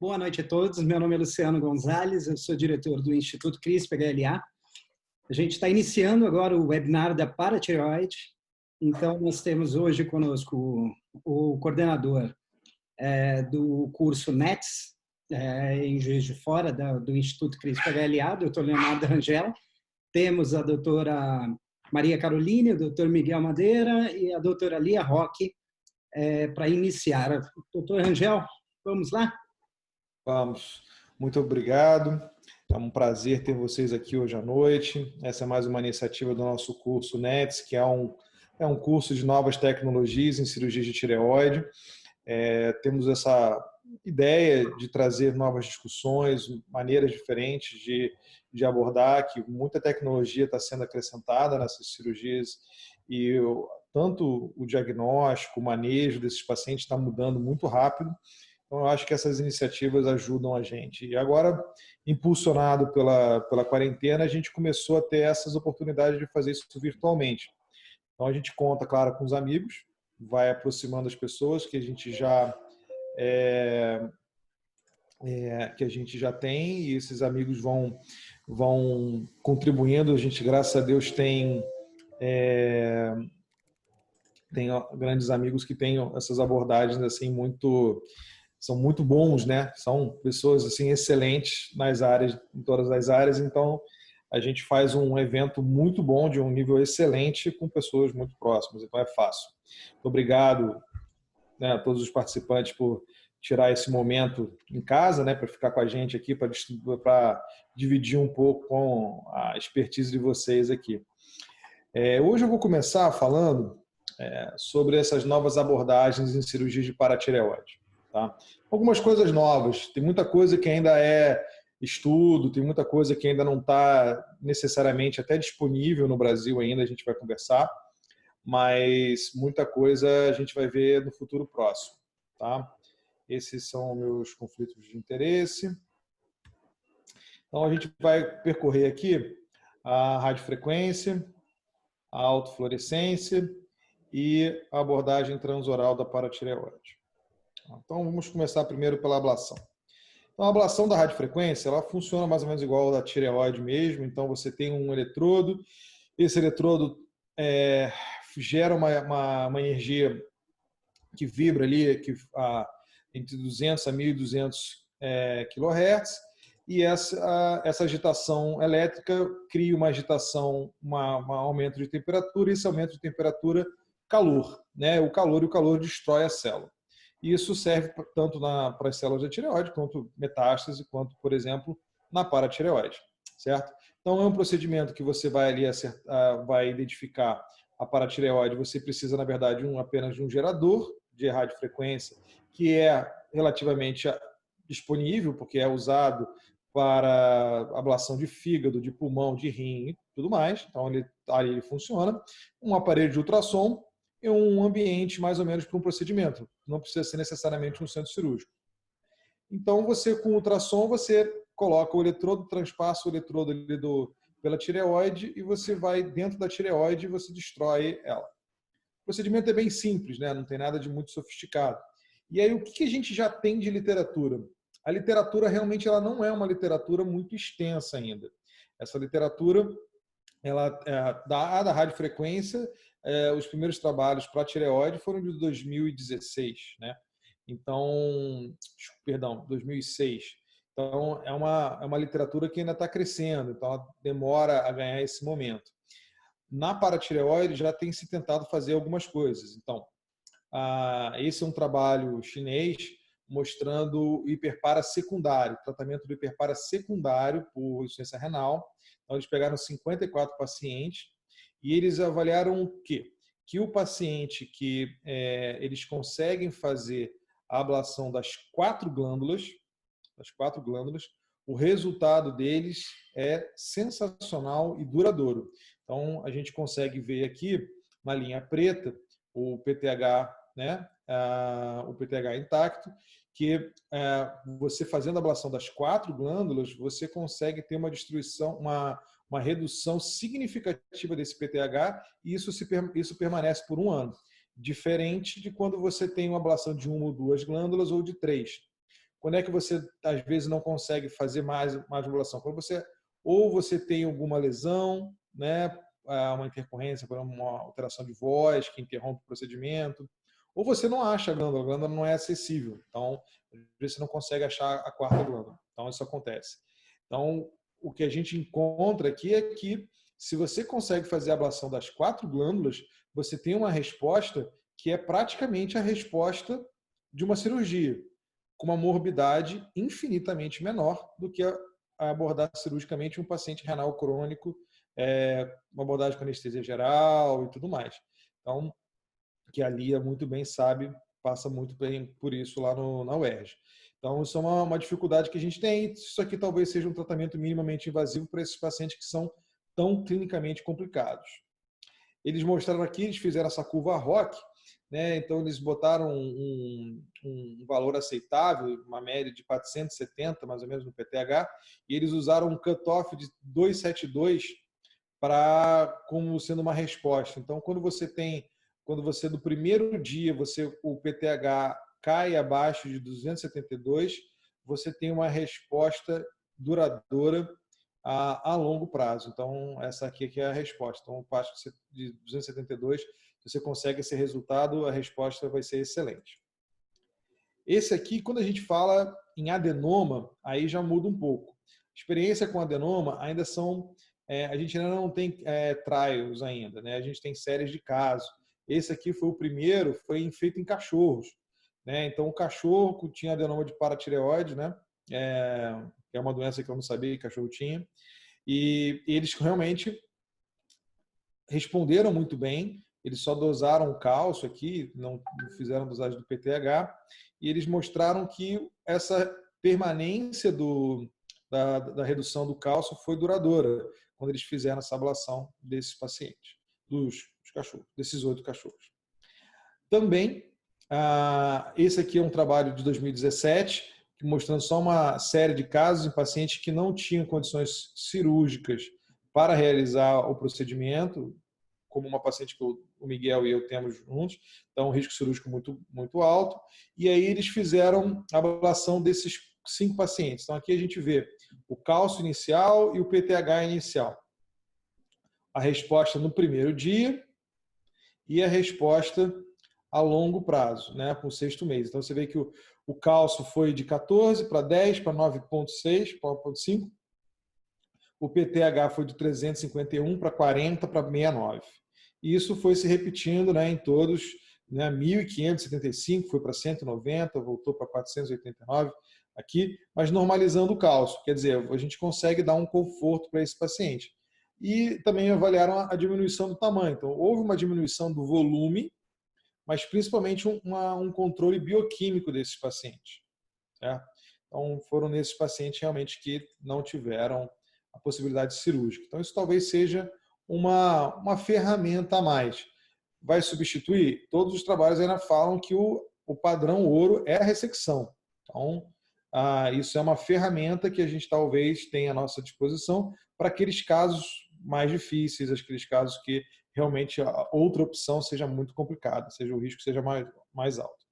Boa noite a todos. Meu nome é Luciano Gonzalez, eu sou diretor do Instituto CRISP-HLA. A gente está iniciando agora o webinar da paratireoide. Então, nós temos hoje conosco o coordenador do curso NETS, em Juiz de Fora, do Instituto CRISP-HLA, doutor Leonardo Rangel. Temos a doutora Maria Caroline, o doutor Miguel Madeira e a doutora Lia Roque para iniciar. Doutor Rangel, vamos lá? Vamos. Muito obrigado. É um prazer ter vocês aqui hoje à noite. Essa é mais uma iniciativa do nosso curso NETS, que é um curso de novas tecnologias em cirurgia de tireoide. Temos essa ideia de trazer novas discussões, maneiras diferentes de abordar, que muita tecnologia está sendo acrescentada nessas cirurgias e tanto o diagnóstico, o manejo desses pacientes está mudando muito rápido. Então, eu acho que essas iniciativas ajudam a gente. E agora, impulsionado pela quarentena, a gente começou a ter essas oportunidades de fazer isso virtualmente. Então, a gente conta, claro, com os amigos, vai aproximando as pessoas que a gente já tem, e esses amigos vão contribuindo. A gente, graças a Deus, tem grandes amigos que têm essas abordagens assim são muito bons, né? São pessoas assim excelentes nas áreas, em todas as áreas. Então, a gente faz um evento muito bom, de um nível excelente, com pessoas muito próximas. Então, é fácil. Muito obrigado, né, a todos os participantes por tirar esse momento em casa, né, para ficar com a gente aqui, para dividir um pouco com a expertise de vocês aqui. Hoje eu vou começar falando sobre essas novas abordagens em cirurgia de paratireoide. Tá? Algumas coisas novas, tem muita coisa que ainda é estudo, tem muita coisa que ainda não está necessariamente até disponível no Brasil ainda, a gente vai conversar, mas muita coisa a gente vai ver no futuro próximo. Tá? Esses são meus conflitos de interesse. Então a gente vai percorrer aqui a radiofrequência, a autofluorescência e a abordagem transoral da paratireoide. Então, vamos começar primeiro pela ablação. Então, a ablação da radiofrequência, ela funciona mais ou menos igual ao da tireoide mesmo. Então, você tem um eletrodo, esse eletrodo gera uma energia que vibra ali entre 200 a 1.200 kHz, e essa agitação elétrica cria uma agitação, um aumento de temperatura, e esse aumento de temperatura, calor, né? O calor destrói a célula. E isso serve tanto para as células da tireoide, quanto metástase, quanto, por exemplo, na paratireoide, certo? Então, é um procedimento que você vai ali vai identificar a paratireoide. Você precisa, na verdade, apenas de um gerador de radiofrequência, que é relativamente disponível, porque é usado para ablação de fígado, de pulmão, de rim e tudo mais. Então, ele funciona. Um aparelho de ultrassom e um ambiente mais ou menos para um procedimento. Não precisa ser necessariamente um centro cirúrgico. Então, com o ultrassom, você coloca o eletrodo, transpassa o eletrodo ali pela tireoide e você vai dentro da tireoide e você destrói ela. O procedimento é bem simples, né? Não tem nada de muito sofisticado. E aí, o que a gente já tem de literatura? A literatura realmente ela não é uma literatura muito extensa ainda. Essa literatura, da radiofrequência, os primeiros trabalhos para a tireoide foram de 2016, né? Então, perdão, 2006. Então, é uma literatura que ainda está crescendo, então ela demora a ganhar esse momento. Na paratireoide já tem se tentado fazer algumas coisas. Então, esse é um trabalho chinês mostrando o hiperpara secundário, tratamento do hiperpara secundário por insuficiência renal. Então, eles pegaram 54 pacientes e eles avaliaram o quê? Que o paciente que eles conseguem fazer a ablação das 4 glândulas, o resultado deles é sensacional e duradouro. Então, a gente consegue ver aqui, na linha preta, o PTH, né? O PTH intacto, que você fazendo a ablação das 4 glândulas, você consegue ter uma destruição, uma redução significativa desse PTH, e isso permanece por 1 ano. Diferente de quando você tem uma ablação de 1 ou 2 glândulas ou de 3. Quando é que você, às vezes, não consegue fazer mais modulação? Quando ou você tem alguma lesão, né, uma intercorrência, uma alteração de voz que interrompe o procedimento, ou você não acha a glândula não é acessível. Então, às vezes você não consegue achar a quarta glândula. Então, isso acontece. Então, o que a gente encontra aqui é que, se você consegue fazer a ablação das 4 glândulas, você tem uma resposta que é praticamente a resposta de uma cirurgia, com uma morbidade infinitamente menor do que abordar cirurgicamente um paciente renal crônico, uma abordagem com anestesia geral e tudo mais. Então, que a Lia muito bem sabe, passa muito bem por isso lá na UERJ. Então, isso é uma dificuldade que a gente tem. Isso aqui talvez seja um tratamento minimamente invasivo para esses pacientes que são tão clinicamente complicados. Eles mostraram aqui, eles fizeram essa curva ROC, né? Então eles botaram um valor aceitável, uma média de 470, mais ou menos, no PTH, e eles usaram um cutoff de 272 como sendo uma resposta. Então, quando você no primeiro dia, o PTH cai abaixo de 272, você tem uma resposta duradoura a longo prazo. Então, essa aqui é a resposta. Então, o passo de 272, se você consegue esse resultado, a resposta vai ser excelente. Esse aqui, quando a gente fala em adenoma, aí já muda um pouco. Experiência com adenoma ainda a gente ainda não tem trials ainda, né? A gente tem séries de casos. Esse aqui foi o primeiro, foi feito em cachorros, né? Então, o cachorro tinha adenoma de paratireoide, né? Que é uma doença que eu não sabia que cachorro tinha. E eles realmente responderam muito bem. Eles só dosaram o cálcio aqui, não fizeram dosagem do PTH, e eles mostraram que essa permanência da redução do cálcio foi duradoura quando eles fizeram essa ablação desses pacientes, dos cachorros, desses 8 cachorros. Também, esse aqui é um trabalho de 2017, mostrando só uma série de casos em pacientes que não tinham condições cirúrgicas para realizar o procedimento, como uma paciente que o Miguel e eu temos juntos, então um risco cirúrgico muito, muito alto, e aí eles fizeram a ablação desses 5 pacientes. Então aqui a gente vê o cálcio inicial e o PTH inicial. A resposta no primeiro dia e a resposta a longo prazo, né, com o 6º mês. Então você vê que o cálcio foi de 14 para 10 para 9,6 para 9,5. O PTH foi de 351 para 40 para 69. E isso foi se repetindo, né, em todos, né, 1.575 foi para 190, voltou para 489 aqui, mas normalizando o cálcio. Quer dizer, a gente consegue dar um conforto para esse paciente. E também avaliaram a diminuição do tamanho. Então, houve uma diminuição do volume, mas principalmente um controle bioquímico desses pacientes. Certo? Então, foram nesses pacientes realmente que não tiveram a possibilidade cirúrgica. Então, isso talvez seja uma ferramenta a mais. Vai substituir? Todos os trabalhos ainda falam que o padrão ouro é a ressecção. Então, isso é uma ferramenta que a gente talvez tenha à nossa disposição para aqueles casos mais difíceis, aqueles casos que realmente a outra opção seja muito complicada, seja o risco seja mais alto.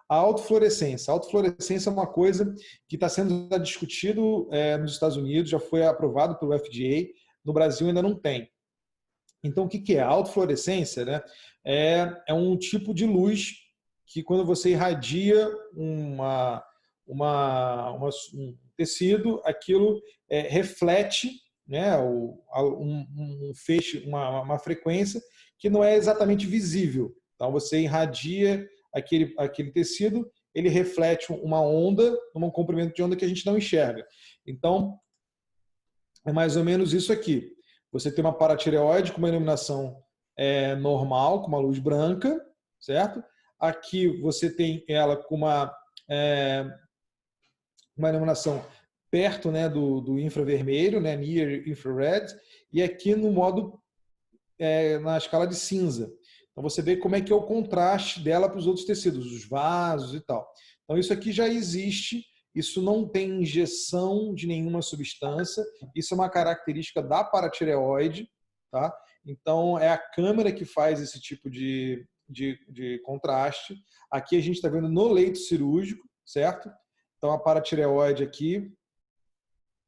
A autofluorescência. A autofluorescência é uma coisa que está sendo discutido nos Estados Unidos, já foi aprovado pelo FDA, no Brasil ainda não tem. Então, o que é? A autofluorescência, né, é um tipo de luz que, quando você irradia um tecido, aquilo reflete, né, um feixe, uma frequência que não é exatamente visível. Então, você irradia aquele tecido, ele reflete uma onda, um comprimento de onda que a gente não enxerga. Então, é mais ou menos isso aqui. Você tem uma paratireoide com uma iluminação normal, com uma luz branca, certo? Aqui você tem ela com uma iluminação perto, né, do infravermelho, né, near infrared, e aqui no modo, na escala de cinza. Então você vê como é que é o contraste dela para os outros tecidos, os vasos e tal. Então isso aqui já existe, isso não tem injeção de nenhuma substância, isso é uma característica da paratireoide, tá? Então é a câmera que faz esse tipo de contraste. Aqui a gente está vendo no leito cirúrgico, certo? Então, a paratireoide aqui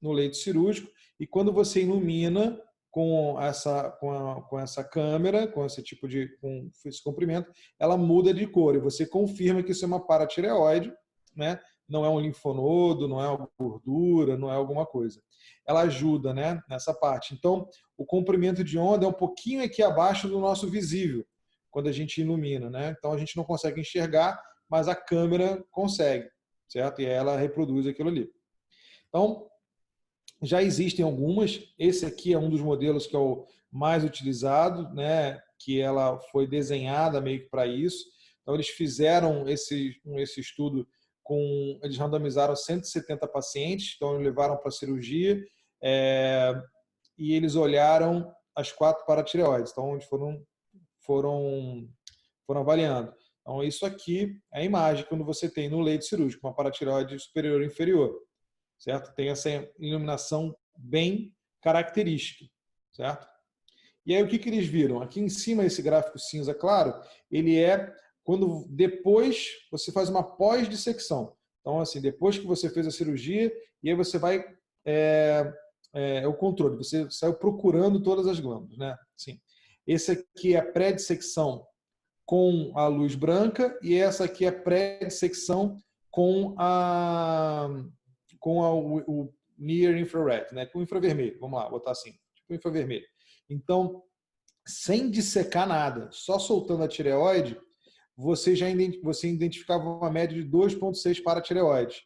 no leito cirúrgico, e quando você ilumina com essa câmera, com esse tipo com esse comprimento, ela muda de cor e você confirma que isso é uma paratireoide, né? Não é um linfonodo, não é uma gordura, não é alguma coisa. Ela ajuda, né, nessa parte. Então, o comprimento de onda é um pouquinho aqui abaixo do nosso visível, quando a gente ilumina, né? Então, a gente não consegue enxergar, mas a câmera consegue, certo? E ela reproduz aquilo ali. Então, já existem algumas. Esse aqui é um dos modelos que é o mais utilizado, né? Que ela foi desenhada meio que para isso. Então, eles fizeram esse estudo eles randomizaram 170 pacientes, então levaram para a cirurgia e eles olharam as 4 paratireoides, então eles foram avaliando. Então, isso aqui é a imagem quando você tem no leito cirúrgico uma paratireoide superior e inferior, certo? Tem essa iluminação bem característica, certo? E aí o que eles viram? Aqui em cima, esse gráfico cinza claro, ele é quando depois você faz uma pós-dissecção. Então, assim, depois que você fez a cirurgia, e aí você vai... o controle, você saiu procurando todas as glândulas, né? Sim. Esse aqui é a pré-dissecção com a luz branca, e essa aqui é a pré-dissecção com o near infrared, né? Com o infravermelho. Vamos lá, botar assim, tipo infravermelho. Então, sem dissecar nada, só soltando a tireoide, você identificava uma média de 2,6 paratireoides.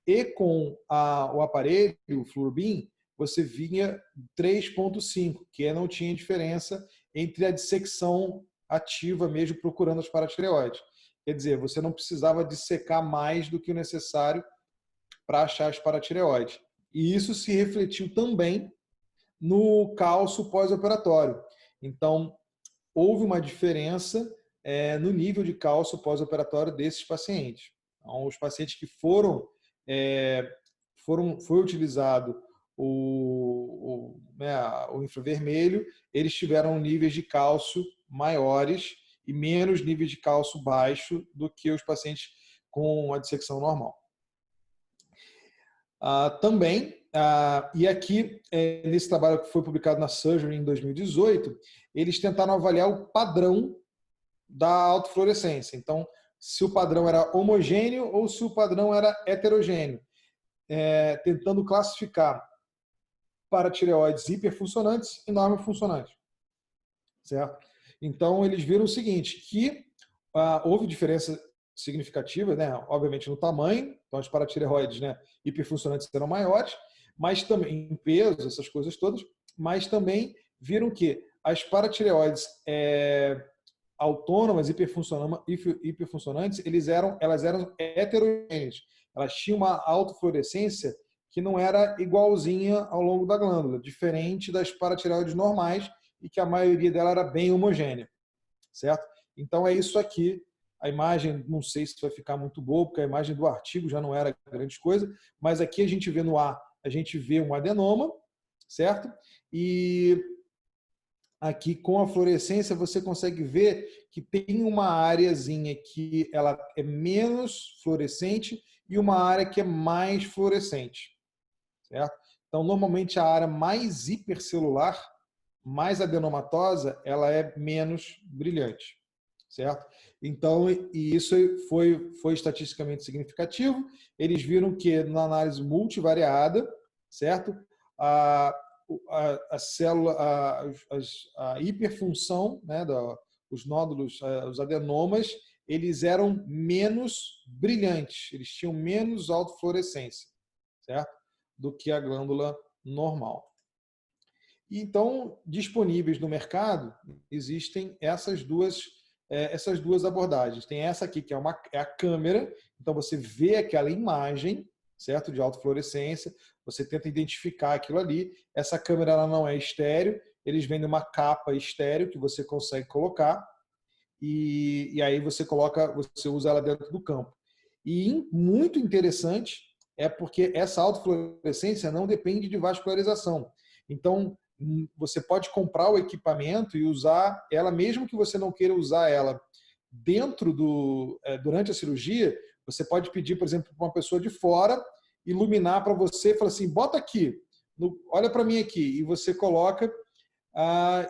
E com o aparelho, o Fluorbeam, você vinha 3,5, que não tinha diferença entre a dissecção ativa mesmo procurando as paratireoides. Quer dizer, você não precisava dissecar mais do que o necessário para achar as paratireoides. E isso se refletiu também no cálcio pós-operatório. Então, houve uma diferença no nível de cálcio pós-operatório desses pacientes. Então, os pacientes que foi utilizado o infravermelho, eles tiveram níveis de cálcio maiores e menos níveis de cálcio baixo do que os pacientes com a dissecção normal. E aqui, nesse trabalho que foi publicado na Surgery em 2018, eles tentaram avaliar o padrão da autofluorescência. Então, se o padrão era homogêneo ou se o padrão era heterogêneo, tentando classificar paratireoides hiperfuncionantes e normofuncionantes, certo? Então, eles viram o seguinte, que houve diferença significativa, né? Obviamente no tamanho, então as paratireoides, né, hiperfuncionantes eram maiores, mas também em peso, essas coisas todas, mas também viram que as paratireoides autônomas, hiperfuncionantes, elas eram heterogêneas. Elas tinham uma autofluorescência que não era igualzinha ao longo da glândula, diferente das paratireoides normais e que a maioria dela era bem homogênea, certo? Então é isso aqui. A imagem, não sei se vai ficar muito boa, porque a imagem do artigo já não era grande coisa, mas aqui a gente vê no A, a gente vê um adenoma, certo? E aqui com a fluorescência você consegue ver que tem uma areazinha que ela é menos fluorescente e uma área que é mais fluorescente, certo? Então, normalmente a área mais hipercelular, mais adenomatosa, ela é menos brilhante, certo? Então, e isso foi estatisticamente significativo. Eles viram que na análise multivariada, certo? A célula, a hiperfunção, né, os nódulos, os adenomas, eles eram menos brilhantes, eles tinham menos autofluorescência, certo? Do que a glândula normal. Então, disponíveis no mercado, existem essas duas abordagens. Tem essa aqui, que é a câmera, então você vê aquela imagem, certo? De autofluorescência, você tenta identificar aquilo ali. Essa câmera ela não é estéreo, eles vendem uma capa estéreo que você consegue colocar e aí você usa ela dentro do campo. E muito interessante é porque essa autofluorescência não depende de vascularização. Então, você pode comprar o equipamento e usar ela, mesmo que você não queira usar ela durante a cirurgia, Você pode pedir, por exemplo, para uma pessoa de fora iluminar para você e falar assim, bota aqui, olha para mim aqui, e você coloca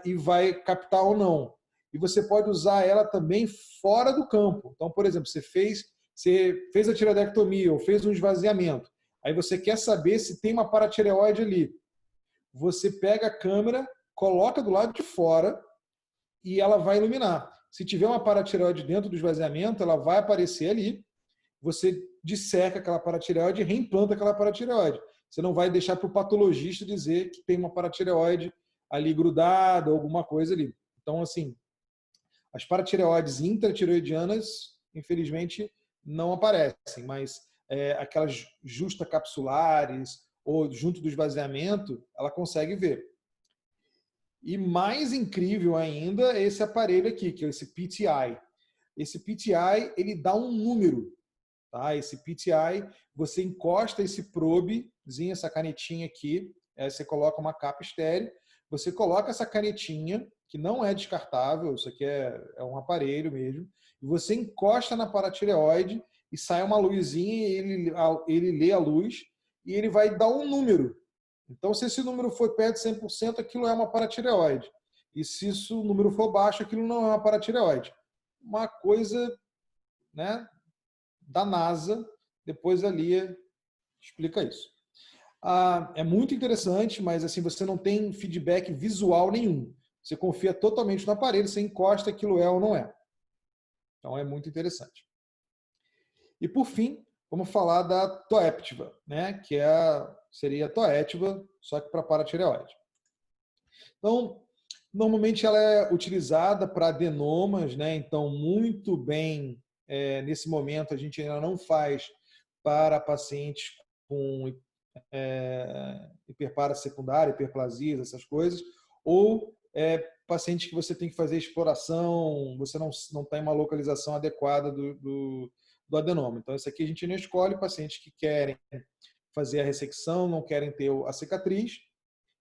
e vai captar ou não. E você pode usar ela também fora do campo. Então, por exemplo, você fez a tireoidectomia ou fez um esvaziamento. Aí você quer saber se tem uma paratireoide ali. Você pega a câmera, coloca do lado de fora e ela vai iluminar. Se tiver uma paratireoide dentro do esvaziamento, ela vai aparecer ali. Você disseca aquela paratireoide e reimplanta aquela paratireoide. Você não vai deixar para o patologista dizer que tem uma paratireoide ali grudada, alguma coisa ali. Então, assim, as paratireoides intratireoidianas, infelizmente, não aparecem, mas aquelas justacapsulares ou junto do esvaziamento, ela consegue ver. E mais incrível ainda é esse aparelho aqui, que é esse PTI. Esse PTI, ele dá um número. Tá? Esse PTI, você encosta esse probezinho, essa canetinha aqui, você coloca uma capa estéreo, você coloca essa canetinha, que não é descartável, isso aqui é um aparelho mesmo, e você encosta na paratireoide e sai uma luzinha, e ele lê a luz e ele vai dar um número. Então, se esse número for perto de 100%, aquilo é uma paratireoide. E se o número for baixo, aquilo não é uma paratireoide. Uma coisa, né, da NASA, depois a Lia explica isso. É muito interessante, mas assim você não tem feedback visual nenhum. Você confia totalmente no aparelho, você encosta aquilo é ou não é. Então é muito interessante. E por fim, vamos falar da Toeptiva, né? Que seria a Toetiva, só que para paratireoide. Então, normalmente ela é utilizada para adenomas, né? Então, muito bem, nesse momento a gente ainda não faz para pacientes com hiperpara secundária, hiperplasias, essas coisas, ou pacientes que você tem que fazer exploração, você não está em uma localização adequada do adenoma. Então, isso aqui a gente não escolhe pacientes que querem fazer a ressecção, não querem ter a cicatriz,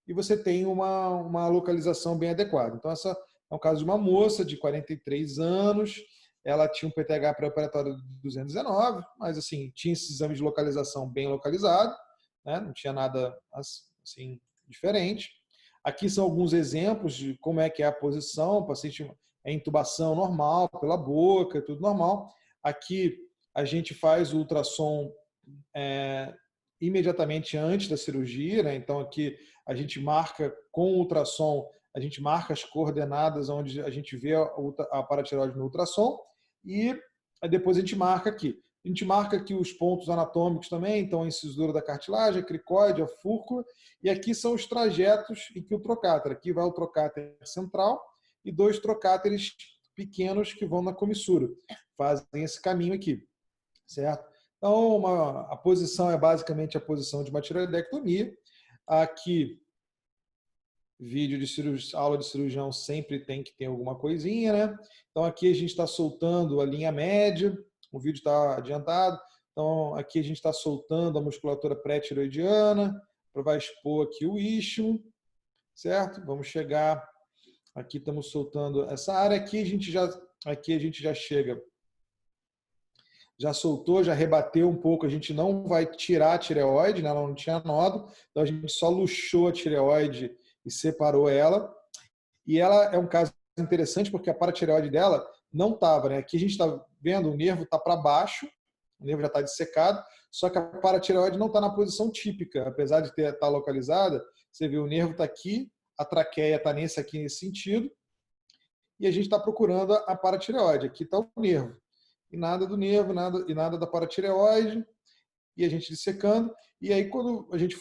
e você tem uma localização bem adequada. Então, essa é um caso de uma moça de 43 anos, ela tinha um PTH pré-operatório de 219, mas assim, tinha esse exame de localização bem localizado, né? Não tinha nada assim diferente. Aqui são alguns exemplos de como é que é a posição, o paciente é intubação normal, pela boca, tudo normal. Aqui a gente faz o ultrassom imediatamente antes da cirurgia, né? Então aqui a gente marca com o ultrassom, a gente marca as coordenadas onde a gente vê a paratireoide no ultrassom e depois a gente marca aqui. A gente marca aqui os pontos anatômicos também, então a incisura da cartilagem, a cricoide, a fúrcula, e aqui são os trajetos em que o trocáter. Aqui vai o trocáter central e 2 trocáteres pequenos que vão na comissura. Fazem esse caminho aqui, certo? Então, a posição é basicamente a posição de uma tireoidectomia. Aqui, aula de cirurgião sempre tem que ter alguma coisinha, né? Então, aqui a gente está soltando a linha média, o vídeo está adiantado. Então, aqui a gente está soltando a musculatura pré-tiroidiana, vai expor aqui o isquio, certo? Vamos chegar, aqui estamos soltando essa área, aqui a gente já chega, já soltou, já rebateu um pouco, a gente não vai tirar a tireoide, né? Ela não tinha nódulo, então a gente só luxou a tireoide e separou ela. E ela é um caso interessante porque a paratireoide dela não estava, né? Aqui a gente está vendo, o nervo está para baixo, o nervo já está dissecado, só que a paratireoide não está na posição típica, apesar de estar localizada. Você vê, o nervo está aqui, a traqueia está nesse sentido, e a gente está procurando a paratireoide. Aqui está o nervo. E nada do nervo, nada da paratireoide, e a gente dissecando. E aí, quando a gente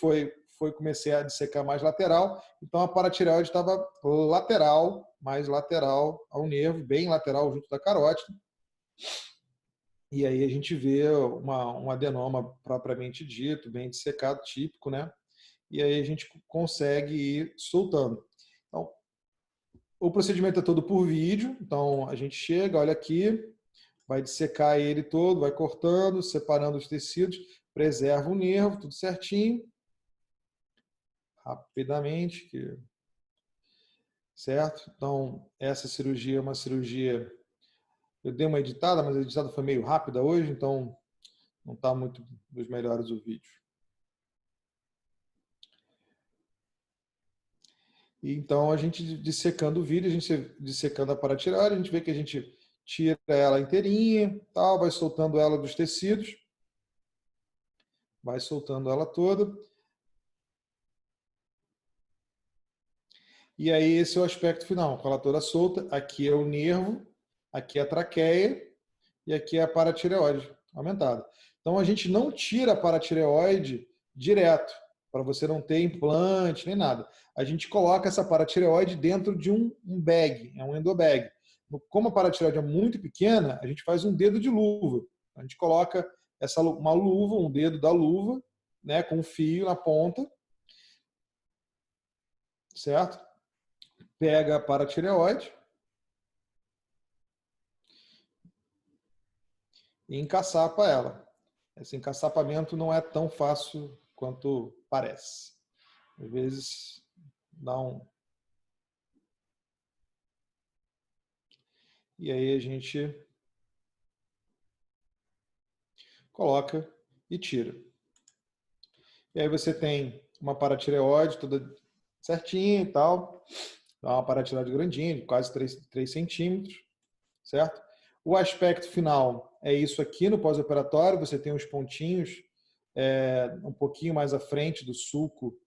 comecei a dissecar mais lateral, então a paratireoide estava lateral, mais lateral ao nervo, bem lateral junto da carótida. E aí a gente vê um adenoma propriamente dito, bem dissecado, típico, né? E aí a gente consegue ir soltando. Então, o procedimento é todo por vídeo, então a gente chega, olha aqui, vai dissecar ele todo, vai cortando, separando os tecidos, preserva o nervo, tudo certinho. Rapidamente, certo? Então, essa cirurgia é uma cirurgia... Eu dei uma editada, mas a editada foi meio rápida hoje, então Não está muito dos melhores o vídeo. Então, a gente dissecando o vídeo, a gente dissecando a paratireoide, a gente vê que a gente tira ela inteirinha, tal, vai soltando ela dos tecidos, vai soltando ela toda. E aí esse é o aspecto final, com ela toda solta. Aqui é o nervo, aqui é a traqueia e aqui é a paratireoide aumentada. Então, a gente não tira a paratireoide direto, para você não ter implante nem nada. A gente coloca essa paratireoide dentro de um bag, é um endobag. Como a paratireoide é muito pequena, a gente faz um dedo de luva. A gente coloca uma luva, um dedo da luva, né, com um fio na ponta, certo? Pega a paratireoide e encaçapa ela. Esse encaçapamento não é tão fácil quanto parece. Às vezes dá um... E aí a gente coloca e tira. E aí você tem uma paratireoide toda certinha e tal. Dá uma paratireoide grandinha, de quase 3 centímetros, certo? O aspecto final é isso aqui no pós-operatório. Você tem os pontinhos um pouquinho mais à frente do sulco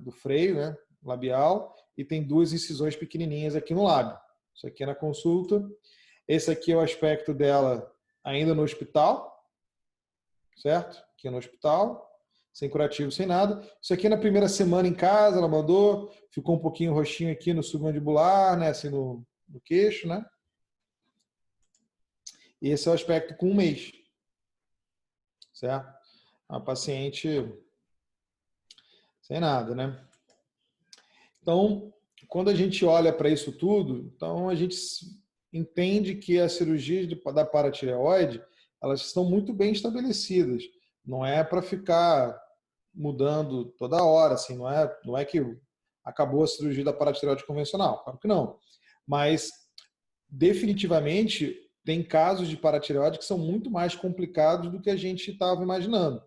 do freio, né, labial, e tem 2 incisões pequenininhas aqui no lábio. Isso aqui é na consulta. Esse aqui é o aspecto dela ainda no hospital, certo? Aqui no hospital, sem curativo, sem nada. Isso aqui na primeira semana em casa, ela mandou, ficou um pouquinho roxinho aqui no submandibular, né, assim no queixo, né? E esse é o aspecto com 1 mês, certo? A paciente sem nada, né? Então, quando a gente olha para isso tudo, então a gente entende que as cirurgias da paratireoide, elas estão muito bem estabelecidas. Não é para ficar mudando toda hora, assim, não é que acabou a cirurgia da paratireoide convencional, claro que não. Mas definitivamente tem casos de paratireoide que são muito mais complicados do que a gente estava imaginando.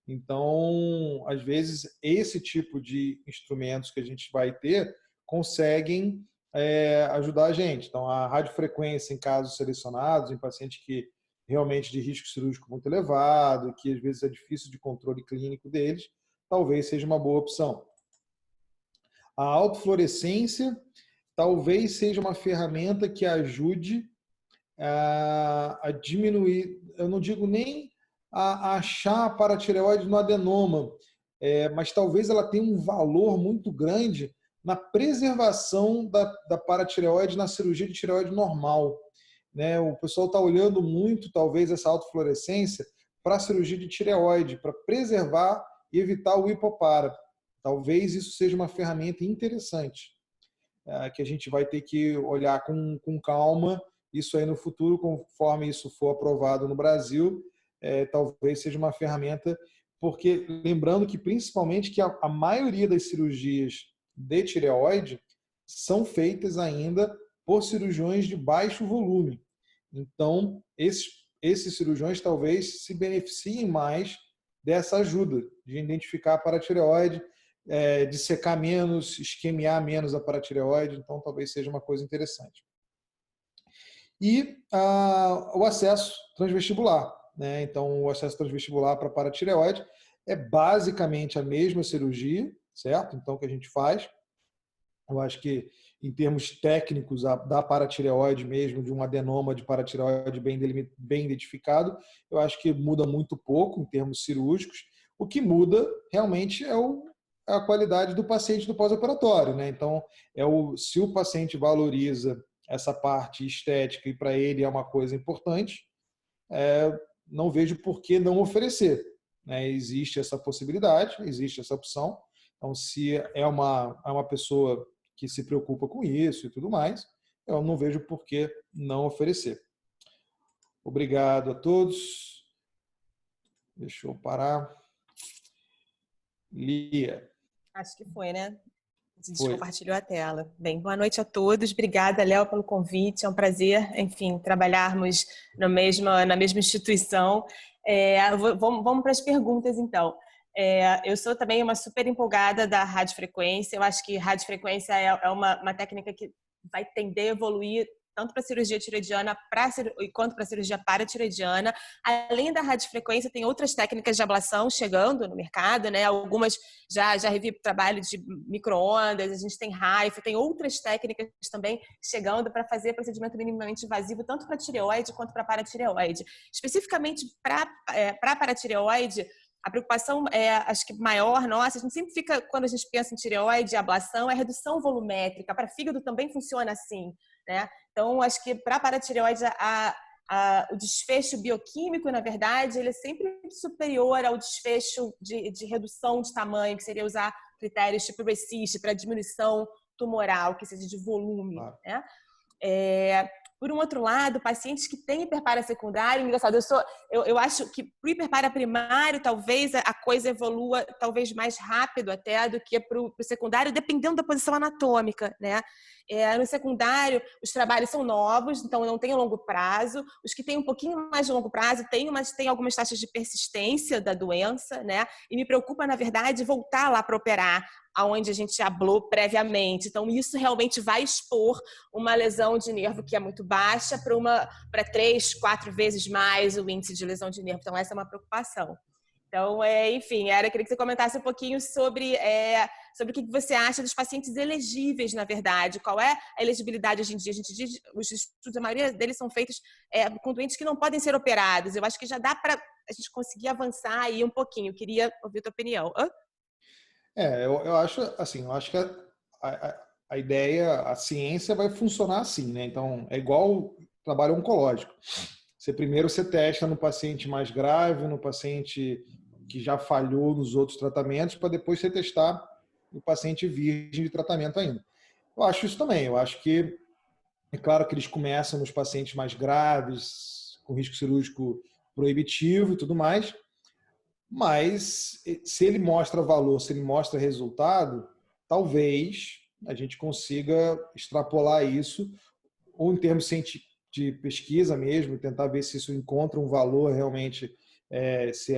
Então, às vezes, esse tipo de instrumentos que a gente vai ter conseguem ajudar a gente. Então, a radiofrequência em casos selecionados, em pacientes que realmente de risco cirúrgico muito elevado, que às vezes é difícil de controle clínico deles, talvez seja uma boa opção. A autofluorescência talvez seja uma ferramenta que ajude a diminuir, eu não digo nem a achar a paratireoide no adenoma, mas talvez ela tenha um valor muito grande na preservação da paratireoide na cirurgia de tireoide normal. Né? O pessoal está olhando muito, talvez, essa autofluorescência para a cirurgia de tireoide, para preservar e evitar o hipopara. Talvez isso seja uma ferramenta interessante, que a gente vai ter que olhar com calma isso aí no futuro, conforme isso for aprovado no Brasil, talvez seja uma ferramenta, porque lembrando que principalmente que a maioria das cirurgias de tireoide são feitas ainda por cirurgiões de baixo volume. Então, esses cirurgiões talvez se beneficiem mais dessa ajuda de identificar a paratireoide, dissecar menos, isquemiar menos a paratireoide, então talvez seja uma coisa interessante. E o acesso transvestibular, né? Então, o acesso transvestibular para paratireoide é basicamente a mesma cirurgia, certo? Então, o que a gente faz, eu acho que em termos técnicos da paratireoide mesmo, de um adenoma de paratireoide bem identificado, eu acho que muda muito pouco em termos cirúrgicos. O que muda realmente é a qualidade do paciente no pós-operatório, né? Então, se o paciente valoriza essa parte estética e para ele é uma coisa importante, não vejo por que não oferecer. Né? Existe essa possibilidade, existe essa opção. Então, se é uma pessoa que se preocupa com isso e tudo mais, eu não vejo por que não oferecer. Obrigado a todos. Deixa eu parar. Lia. Acho que foi, né? A gente Foi. compartilhou a tela. Bem, boa noite a todos. Obrigada, Léo, pelo convite. É um prazer, enfim, trabalharmos na mesma instituição. Vamos para as perguntas, então. Eu sou também uma super empolgada da radiofrequência. Eu acho que radiofrequência é uma técnica que vai tender a evoluir tanto para a cirurgia tiroidiana quanto para a cirurgia paratiroidiana. Além da radiofrequência, tem outras técnicas de ablação chegando no mercado, né? Algumas já revi trabalho de micro-ondas, a gente tem HIFU, tem outras técnicas também chegando para fazer procedimento minimamente invasivo, tanto para tireoide quanto para paratireoide. Especificamente para paratireoide, a preocupação acho que maior nossa, a gente sempre fica, quando a gente pensa em tireoide, ablação, é redução volumétrica. Para fígado também funciona assim, né? Então, acho que para paratireoide, o desfecho bioquímico, na verdade, ele é sempre superior ao desfecho de redução de tamanho, que seria usar critérios tipo RECIST para diminuição tumoral, que seja de volume, Claro. né? Por um outro lado, pacientes que têm hiperpara secundário, engraçado, eu acho que para o hiperpara primário, talvez a coisa evolua talvez mais rápido até do que para o secundário, dependendo da posição anatômica, né? No secundário, os trabalhos são novos, então não tem longo prazo. Os que têm um pouquinho mais de longo prazo têm algumas taxas de persistência da doença, né? E me preocupa, na verdade, voltar lá para operar, aonde a gente ablou previamente. Então, isso realmente vai expor uma lesão de nervo que é muito baixa para 3, 4 vezes mais o índice de lesão de nervo. Então, essa é uma preocupação. Então, enfim, queria que você comentasse um pouquinho sobre o que você acha dos pacientes elegíveis, na verdade. Qual é a elegibilidade hoje em dia? A gente diz, os estudos, a maioria deles são feitos com doentes que não podem ser operados. Eu acho que já dá para a gente conseguir avançar aí um pouquinho. Eu queria ouvir a tua opinião. Eu acho assim, que a ideia, a ciência vai funcionar assim, né? Então, é igual trabalho oncológico. Primeiro você testa no paciente mais grave, no paciente que já falhou nos outros tratamentos, para depois você testar no paciente virgem de tratamento ainda. Eu acho isso também. Eu acho que, é claro que eles começam nos pacientes mais graves, com risco cirúrgico proibitivo e tudo mais, mas se ele mostra valor, se ele mostra resultado, talvez a gente consiga extrapolar isso, ou em termos de pesquisa mesmo, tentar ver se isso encontra um valor realmente, se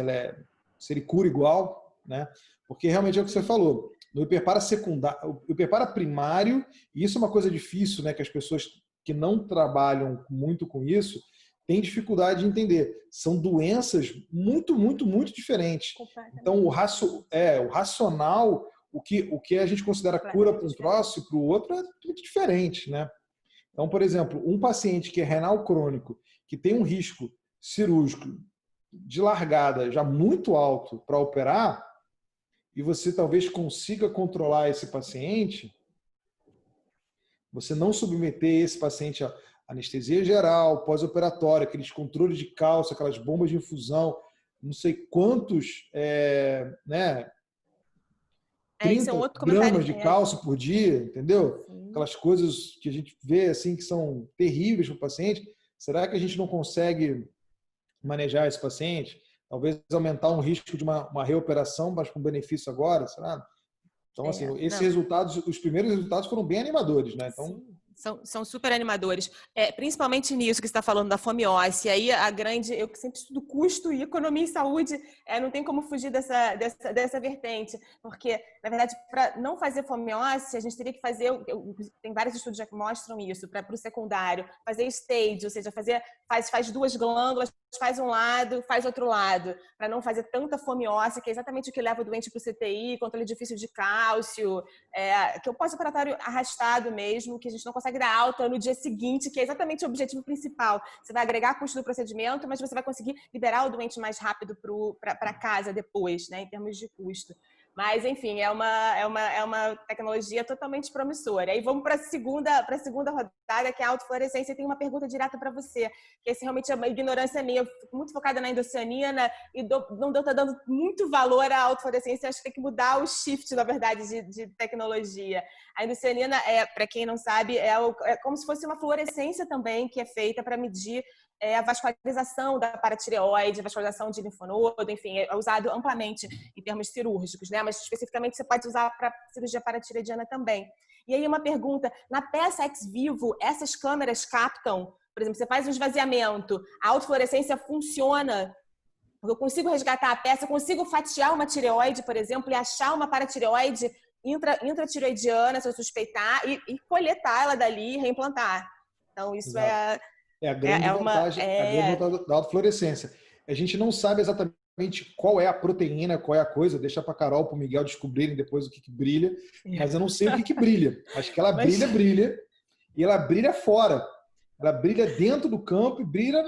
ele cura igual, né? Porque realmente é o que você falou, no hiperpara secundário, o hiperpara primário, e isso é uma coisa difícil, né, que as pessoas que não trabalham muito com isso têm dificuldade de entender. São doenças muito, muito, muito diferentes. Então, o racional, o que a gente considera cura para um troço e para o outro é muito diferente, né? Então, por exemplo, um paciente que é renal crônico, que tem um risco cirúrgico de largada já muito alto para operar, e você talvez consiga controlar esse paciente, você não submeter esse paciente a anestesia geral, pós-operatória, aqueles controles de cálcio, aquelas bombas de infusão, não sei quantos, 30 gramas de cálcio por dia, entendeu? Sim. Aquelas coisas que a gente vê assim que são terríveis para o paciente. Será que a gente não consegue manejar esse paciente? Talvez aumentar um risco de uma reoperação, mas com benefício agora, será? Então, assim, esses resultados, os primeiros resultados foram bem animadores, né? Então, são super animadores, principalmente nisso que você está falando da fomiose. E aí eu sempre estudo custo e economia em saúde, não tem como fugir dessa vertente, porque na verdade para não fazer fomiose a gente teria que fazer, tem vários estudos já que mostram isso, para o secundário, fazer stage, ou seja, faz 2 glândulas, faz um lado, faz outro lado, para não fazer tanta fomiose, que é exatamente o que leva o doente para o CTI, controle difícil de cálcio, que é o pós-operatório arrastado mesmo, que a gente não consegue dar alta no dia seguinte, que é exatamente o objetivo principal. Você vai agregar custo do procedimento, mas você vai conseguir liberar o doente mais rápido para casa depois, né, em termos de custo. Mas, enfim, é uma tecnologia totalmente promissora. Aí vamos para a segunda rodada, que é a autofluorescência. E tem uma pergunta direta para você, que esse realmente é uma ignorância minha. Eu fico muito focada na endocianina e não estou dando muito valor à autofluorescência. Acho que tem que mudar o shift, na verdade, de tecnologia. A endocianina, para quem não sabe, é como se fosse uma fluorescência também, que é feita para medir a vascularização da paratireoide, a vascularização de linfonodo, enfim, é usado amplamente em termos cirúrgicos, né? Mas especificamente você pode usar para cirurgia paratiroidiana também. E aí uma pergunta, na peça ex vivo, essas câmeras captam, por exemplo, você faz um esvaziamento, a autofluorescência funciona Porque eu consigo resgatar a peça, eu consigo fatiar uma tireoide, por exemplo, e achar uma paratireoide intratireoidiana, se eu suspeitar, e coletar ela dali e reimplantar. Então, isso Exato. É a grande vantagem, a grande vantagem da autofluorescência. A gente não sabe exatamente qual é a proteína, qual é a coisa, deixa para Carol, para o Miguel descobrirem depois o que brilha, mas eu não sei o que brilha. Acho que ela brilha, e ela brilha fora. Ela brilha dentro do campo e brilha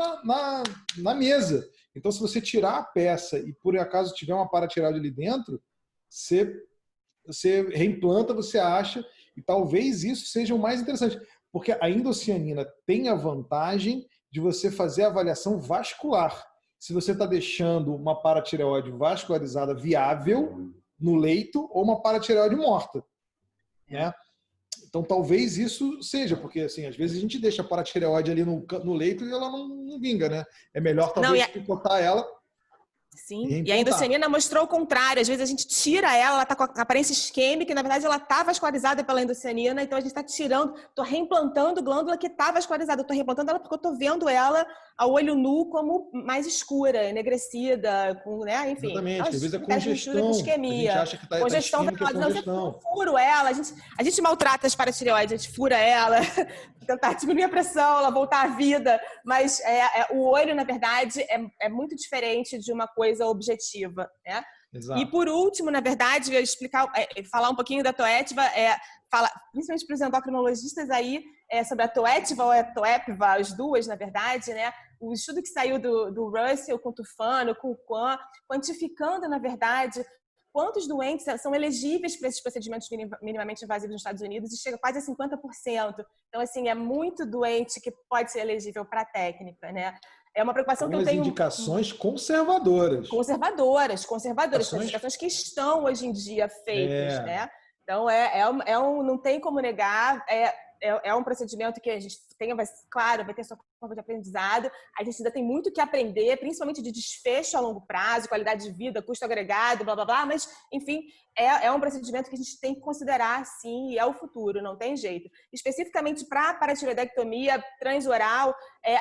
na mesa. Então, se você tirar a peça e por acaso tiver uma paratireoide ali dentro, você reimplanta, você acha, e talvez isso seja o mais interessante, porque a indocianina tem a vantagem de você fazer a avaliação vascular. Se você está deixando uma paratireoide vascularizada viável no leito ou uma paratireoide morta, né? Então, talvez isso seja, porque assim, às vezes a gente deixa a paratireoide ali no leito e ela não vinga, né? É melhor talvez picotar ela. Sim, e a indocianina mostrou o contrário. Às vezes a gente tira ela está com a aparência isquêmica, e na verdade ela está vascularizada pela indocianina, então a gente está tirando, estou reimplantando glândula que está vascularizada. Estou reimplantando ela porque eu estou vendo ela a olho nu como mais escura, enegrecida, com, né? Enfim. Exatamente, Então, às vezes é congestão. Com isquemia. A gente acha que está isquêmica, é congestão. Eu furo ela, a gente maltrata as paratireoides, a gente fura ela, tentar diminuir a pressão, ela voltar à vida, mas o olho, na verdade, é muito diferente de uma coisa objetiva, né? Exato. E por último, na verdade, eu falar um pouquinho da Toetiva, principalmente para os endocrinologistas aí, sobre a Toetiva ou a Toepiva, as duas, na verdade, né? O estudo que saiu do Russell com o Tufano, com o Kwan, quantificando, na verdade, quantos doentes são elegíveis para esses procedimentos minimamente invasivos nos Estados Unidos, e chega quase a 50%. Então, assim, é muito doente que pode ser elegível para a técnica, né? É uma preocupação que eu tenho. Indicações conservadoras. Conservadoras. São indicações que estão hoje em dia feitas, né? Então, não tem como negar. É um procedimento que a gente tem, claro, vai ter sua curva de aprendizado. A gente ainda tem muito que aprender, principalmente de desfecho a longo prazo, qualidade de vida, custo agregado, blá, blá, blá. Mas, enfim, é um procedimento que a gente tem que considerar, sim, e é o futuro, não tem jeito. Especificamente para a paratireoidectomia transoral,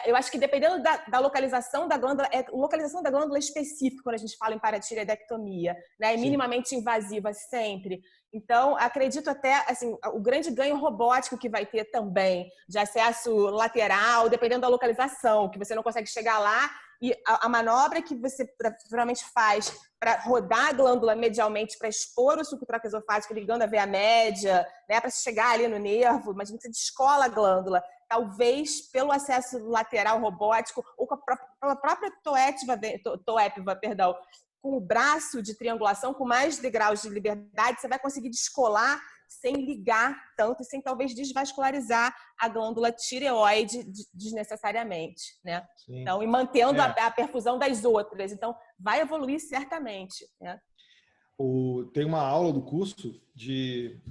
eu acho que dependendo da localização da glândula, localização da glândula específica quando a gente fala em paratireoidectomia, né? É minimamente invasiva sempre. Então, acredito até, assim, o grande ganho robótico que vai ter também, de acesso lateral, dependendo da localização, que você não consegue chegar lá, e a manobra que você geralmente faz para rodar a glândula medialmente, para expor o suco traqueosofágico ligando a veia média, né, para chegar ali no nervo, mas você descola a glândula. Talvez pelo acesso lateral robótico, ou com a própria Toepiva, perdão, com o braço de triangulação, com mais degraus de liberdade, você vai conseguir descolar sem ligar tanto e sem talvez desvascularizar a glândula tireoide desnecessariamente, né? Sim. Então, e mantendo a perfusão das outras. Então, vai evoluir certamente, né? Tem uma aula do curso de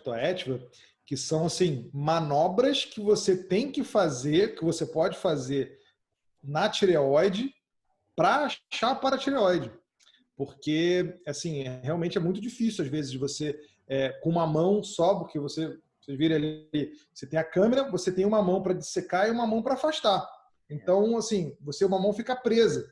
Toetiva que são, assim, manobras que você tem que fazer, que você pode fazer na tireoide para achar a paratireoide. Porque, assim, realmente é muito difícil, às vezes, de você, com uma mão só, porque vocês viram ali, você tem a câmera, você tem uma mão para dissecar e uma mão para afastar. Então, assim, uma mão fica presa.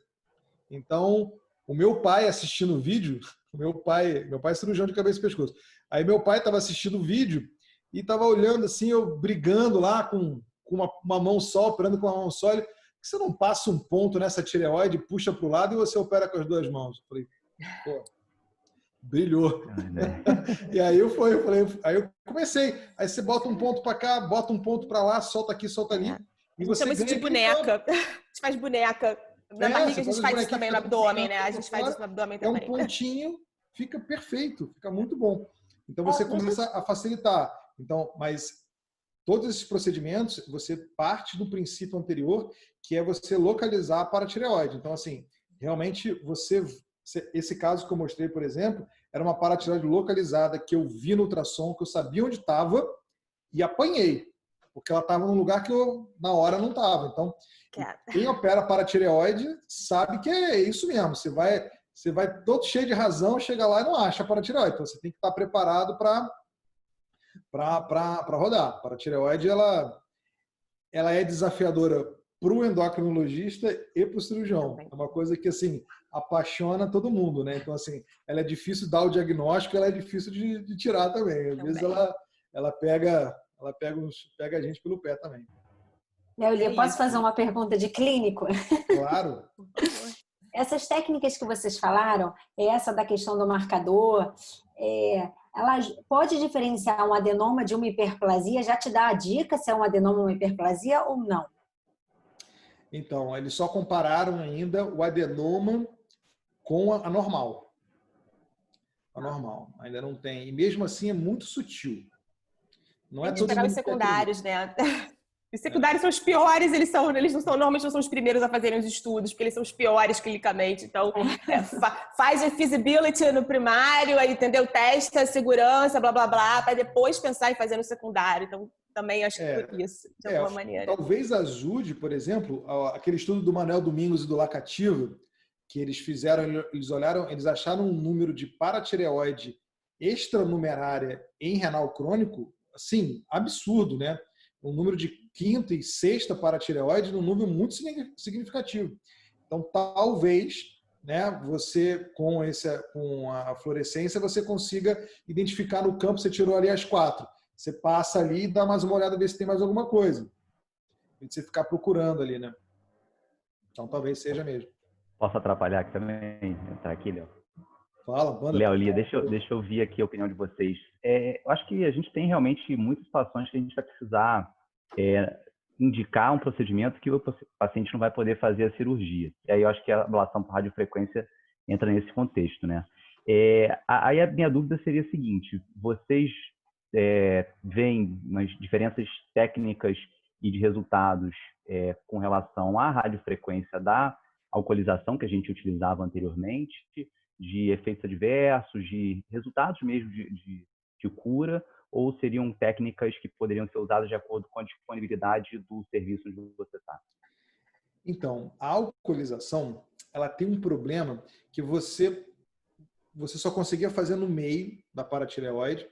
Então, o meu pai assistindo o vídeo, meu pai é cirurgião de cabeça e pescoço. Aí meu pai estava assistindo o vídeo e estava olhando assim, eu brigando lá com uma mão só, operando com uma mão só. Ele, você não passa um ponto nessa tireoide, puxa para o lado e você opera com as duas mãos? Eu falei, pô, brilhou. E aí aí eu comecei. Aí você bota um ponto para cá, bota um ponto para lá, solta aqui, solta ali. E você chama isso de boneca. A gente faz boneca. Na barriga a gente faz isso também no abdômen, né? A gente faz isso no abdômen também. É um pontinho, fica perfeito, fica muito bom. Então você começa a facilitar. Então, mas todos esses procedimentos, você parte do princípio anterior, que é você localizar a paratireoide. Então, assim, realmente esse caso que eu mostrei, por exemplo, era uma paratireoide localizada que eu vi no ultrassom, que eu sabia onde estava e apanhei, porque ela estava num lugar que eu, na hora, não estava. Então, quem opera paratireoide sabe que é isso mesmo. Você vai todo cheio de razão, chega lá e não acha a paratireoide. Então, você tem que estar preparado para rodar. A paratireoide, ela é desafiadora para o endocrinologista e para o cirurgião. Também. É uma coisa que, assim, apaixona todo mundo, né? Então, assim, ela é difícil dar o diagnóstico, ela é difícil de tirar também. Às vezes ela pega a gente pelo pé também. Léolia, posso fazer uma pergunta de clínico? Claro. Essas técnicas que vocês falaram, essa da questão do marcador, ela pode diferenciar um adenoma de uma hiperplasia? Já te dá a dica se é um adenoma ou uma hiperplasia ou não? Então, eles só compararam ainda o adenoma com a normal. A normal. Ainda não tem. E mesmo assim é muito sutil. Não é Tem que todo esperar mundo os que secundários, né? Os secundários são os piores, normalmente não são os primeiros a fazerem os estudos, porque eles são os piores clinicamente. Então, faz a feasibility no primário, aí, entendeu? Testa a segurança, blá, blá, blá, para depois pensar em fazer no secundário. Então, também acho que por isso, de alguma maneira. Talvez ajude, por exemplo, aquele estudo do Manuel Domingos e do Lacativa, que eles fizeram, eles acharam um número de paratireoide extranumerária em renal crônico, assim, absurdo, né? Um número de quinta e sexta paratireoide num número muito significativo. Então, talvez, né, você, com a fluorescência, você consiga identificar no campo, você tirou ali as 4. Você passa ali e dá mais uma olhada, ver se tem mais alguma coisa. E você ficar procurando ali, né? Então, talvez seja mesmo. Posso atrapalhar aqui também? Entrar aqui, Léo? Fala, banda. Léo, Lia, deixa eu ouvir aqui a opinião de vocês. Eu acho que a gente tem realmente muitas situações que a gente vai precisar indicar um procedimento que o paciente não vai poder fazer a cirurgia. E aí eu acho que a ablação por radiofrequência entra nesse contexto, né? Aí a minha dúvida seria a seguinte: vocês veem umas diferenças técnicas e de resultados com relação à radiofrequência da alcoolização que a gente utilizava anteriormente, de efeitos adversos, de resultados mesmo de cura, ou seriam técnicas que poderiam ser usadas de acordo com a disponibilidade do serviço onde você está? Então, a alcoolização, ela tem um problema que você só conseguia fazer no meio da paratireoide,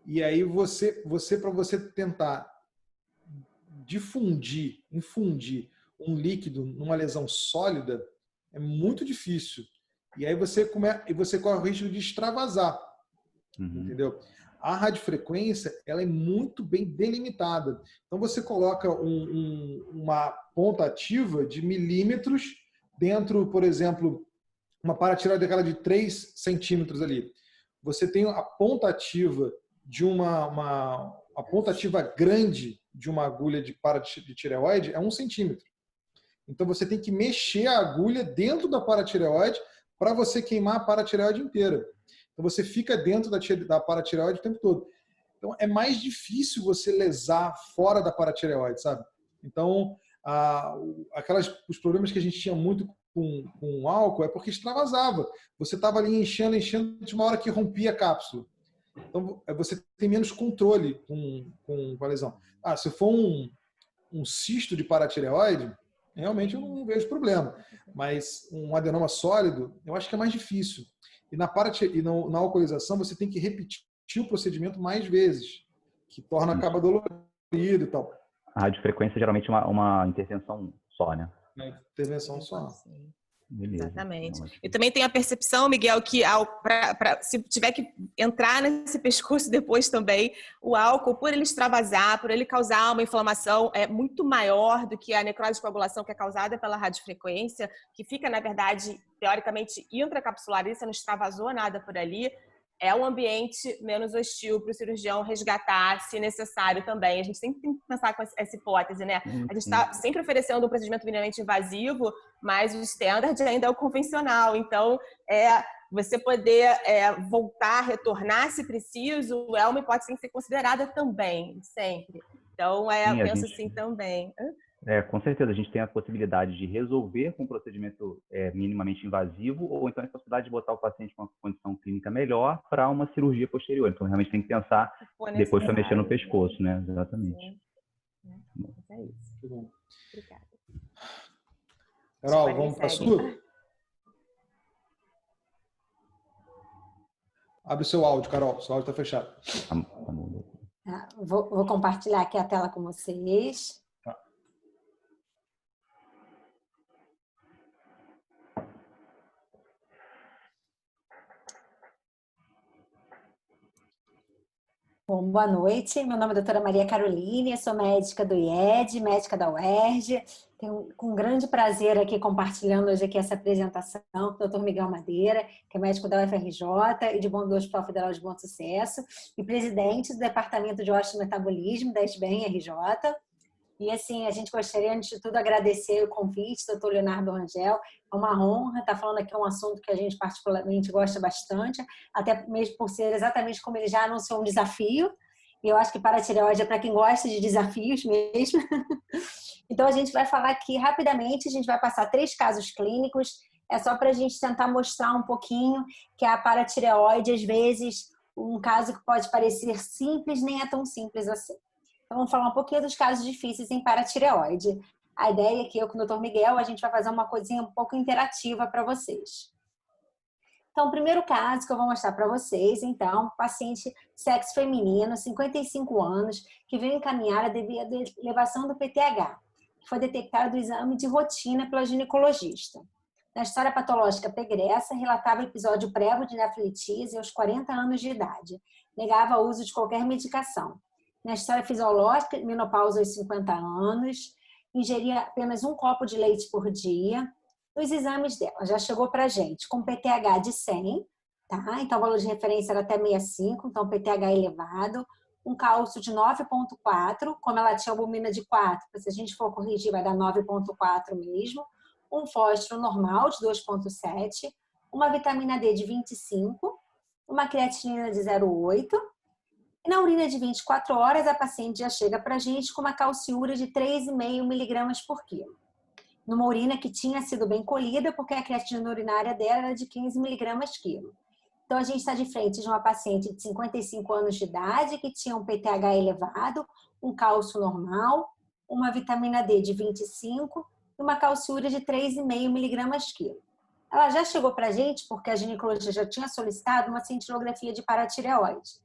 e aí para você tentar infundir um líquido numa lesão sólida, é muito difícil. E aí você corre o risco de extravasar, entendeu? A radiofrequência, ela é muito bem delimitada. Então você coloca uma ponta ativa de milímetros dentro, por exemplo, uma paratireoide daquela de 3 centímetros ali. Você tem a ponta ativa de a ponta ativa grande de uma agulha de paratireoide é 1 centímetro. Então você tem que mexer a agulha dentro da paratireoide para você queimar a paratireoide inteira. Então você fica dentro da paratireoide o tempo todo. Então é mais difícil você lesar fora da paratireoide, sabe? Então os problemas que a gente tinha muito com álcool é porque extravasava. Você estava ali enchendo, de uma hora que rompia a cápsula. Então você tem menos controle com a lesão. Se for um cisto de paratireoide, realmente eu não vejo problema. Mas um adenoma sólido, eu acho que é mais difícil. E na alcoolização, você tem que repetir o procedimento mais vezes, que acaba dolorido e tal. A radiofrequência geralmente é uma intervenção só, né? Intervenção só. Beleza. Exatamente. Eu também tenho a percepção, Miguel, que se tiver que entrar nesse pescoço depois também, o álcool, por ele extravasar, por ele causar uma inflamação muito maior do que a necrose de coagulação que é causada pela radiofrequência, que fica, na verdade, teoricamente intracapsular, isso não extravasou nada por ali, é um ambiente menos hostil para o cirurgião resgatar, se necessário também. A gente sempre tem que pensar com essa hipótese, né? A gente está sempre oferecendo um procedimento minimamente invasivo, mas o standard ainda é o convencional. Então, você poder voltar, retornar se preciso, é uma hipótese que tem que ser considerada também, sempre. Então, eu penso assim também. Com certeza, a gente tem a possibilidade de resolver com um procedimento minimamente invasivo ou então a possibilidade de botar o paciente com uma condição clínica melhor para uma cirurgia posterior. Então, realmente tem que pensar depois para mexer no pescoço, né? Exatamente. É isso. Muito bom. Obrigada. Carol, vamos para a sua? Abre o seu áudio, Carol. Seu áudio está fechado. Vou compartilhar aqui a tela com vocês. Bom, boa noite. Meu nome é doutora Maria Caroline, eu sou médica do IED, médica da UERJ. Tenho com grande prazer aqui compartilhando hoje aqui essa apresentação com o doutor Miguel Madeira, que é médico da UFRJ e do Hospital Federal de Bom Sucesso e presidente do Departamento de Osteometabolismo da SBEM RJ. E assim, a gente gostaria, antes de tudo, agradecer o convite, doutor Leonardo Rangel. É uma honra estar falando aqui um assunto que a gente particularmente gosta bastante, até mesmo por ser exatamente como ele já anunciou, um desafio. E eu acho que paratireoide é para quem gosta de desafios mesmo. Então, a gente vai falar aqui rapidamente, a gente vai passar 3 casos clínicos. É só para a gente tentar mostrar um pouquinho que a paratireoide, às vezes, um caso que pode parecer simples, nem é tão simples assim. Então, vamos falar um pouquinho dos casos difíceis em paratireoide. A ideia é que eu com o Dr. Miguel, a gente vai fazer uma coisinha um pouco interativa para vocês. Então, o primeiro caso que eu vou mostrar para vocês, então, paciente sexo feminino, 55 anos, que veio encaminhada devido à elevação do PTH, que foi detectado do exame de rotina pela ginecologista. Na história patológica pregressa, relatava episódio prévio de nefrolitise aos 40 anos de idade. Negava o uso de qualquer medicação. Na história fisiológica, menopausa aos 50 anos, ingeria apenas 1 copo de leite por dia. Nos exames dela, já chegou pra gente com PTH de 100, tá? Então o valor de referência era até 65, então PTH elevado. Um cálcio de 9,4, como ela tinha albumina de 4, se a gente for corrigir vai dar 9,4 mesmo. Um fósforo normal de 2,7, uma vitamina D de 25, uma creatinina de 0,8. E na urina de 24 horas, a paciente já chega para a gente com uma calciúria de 3,5 miligramas por quilo. Numa urina que tinha sido bem colhida, porque a creatinina urinária dela era de 15 miligramas quilo. Então, a gente está de frente de uma paciente de 55 anos de idade, que tinha um PTH elevado, um cálcio normal, uma vitamina D de 25 e uma calciúria de 3,5 miligramas quilo. Ela já chegou para a gente porque a ginecologista já tinha solicitado uma cintilografia de paratireoide.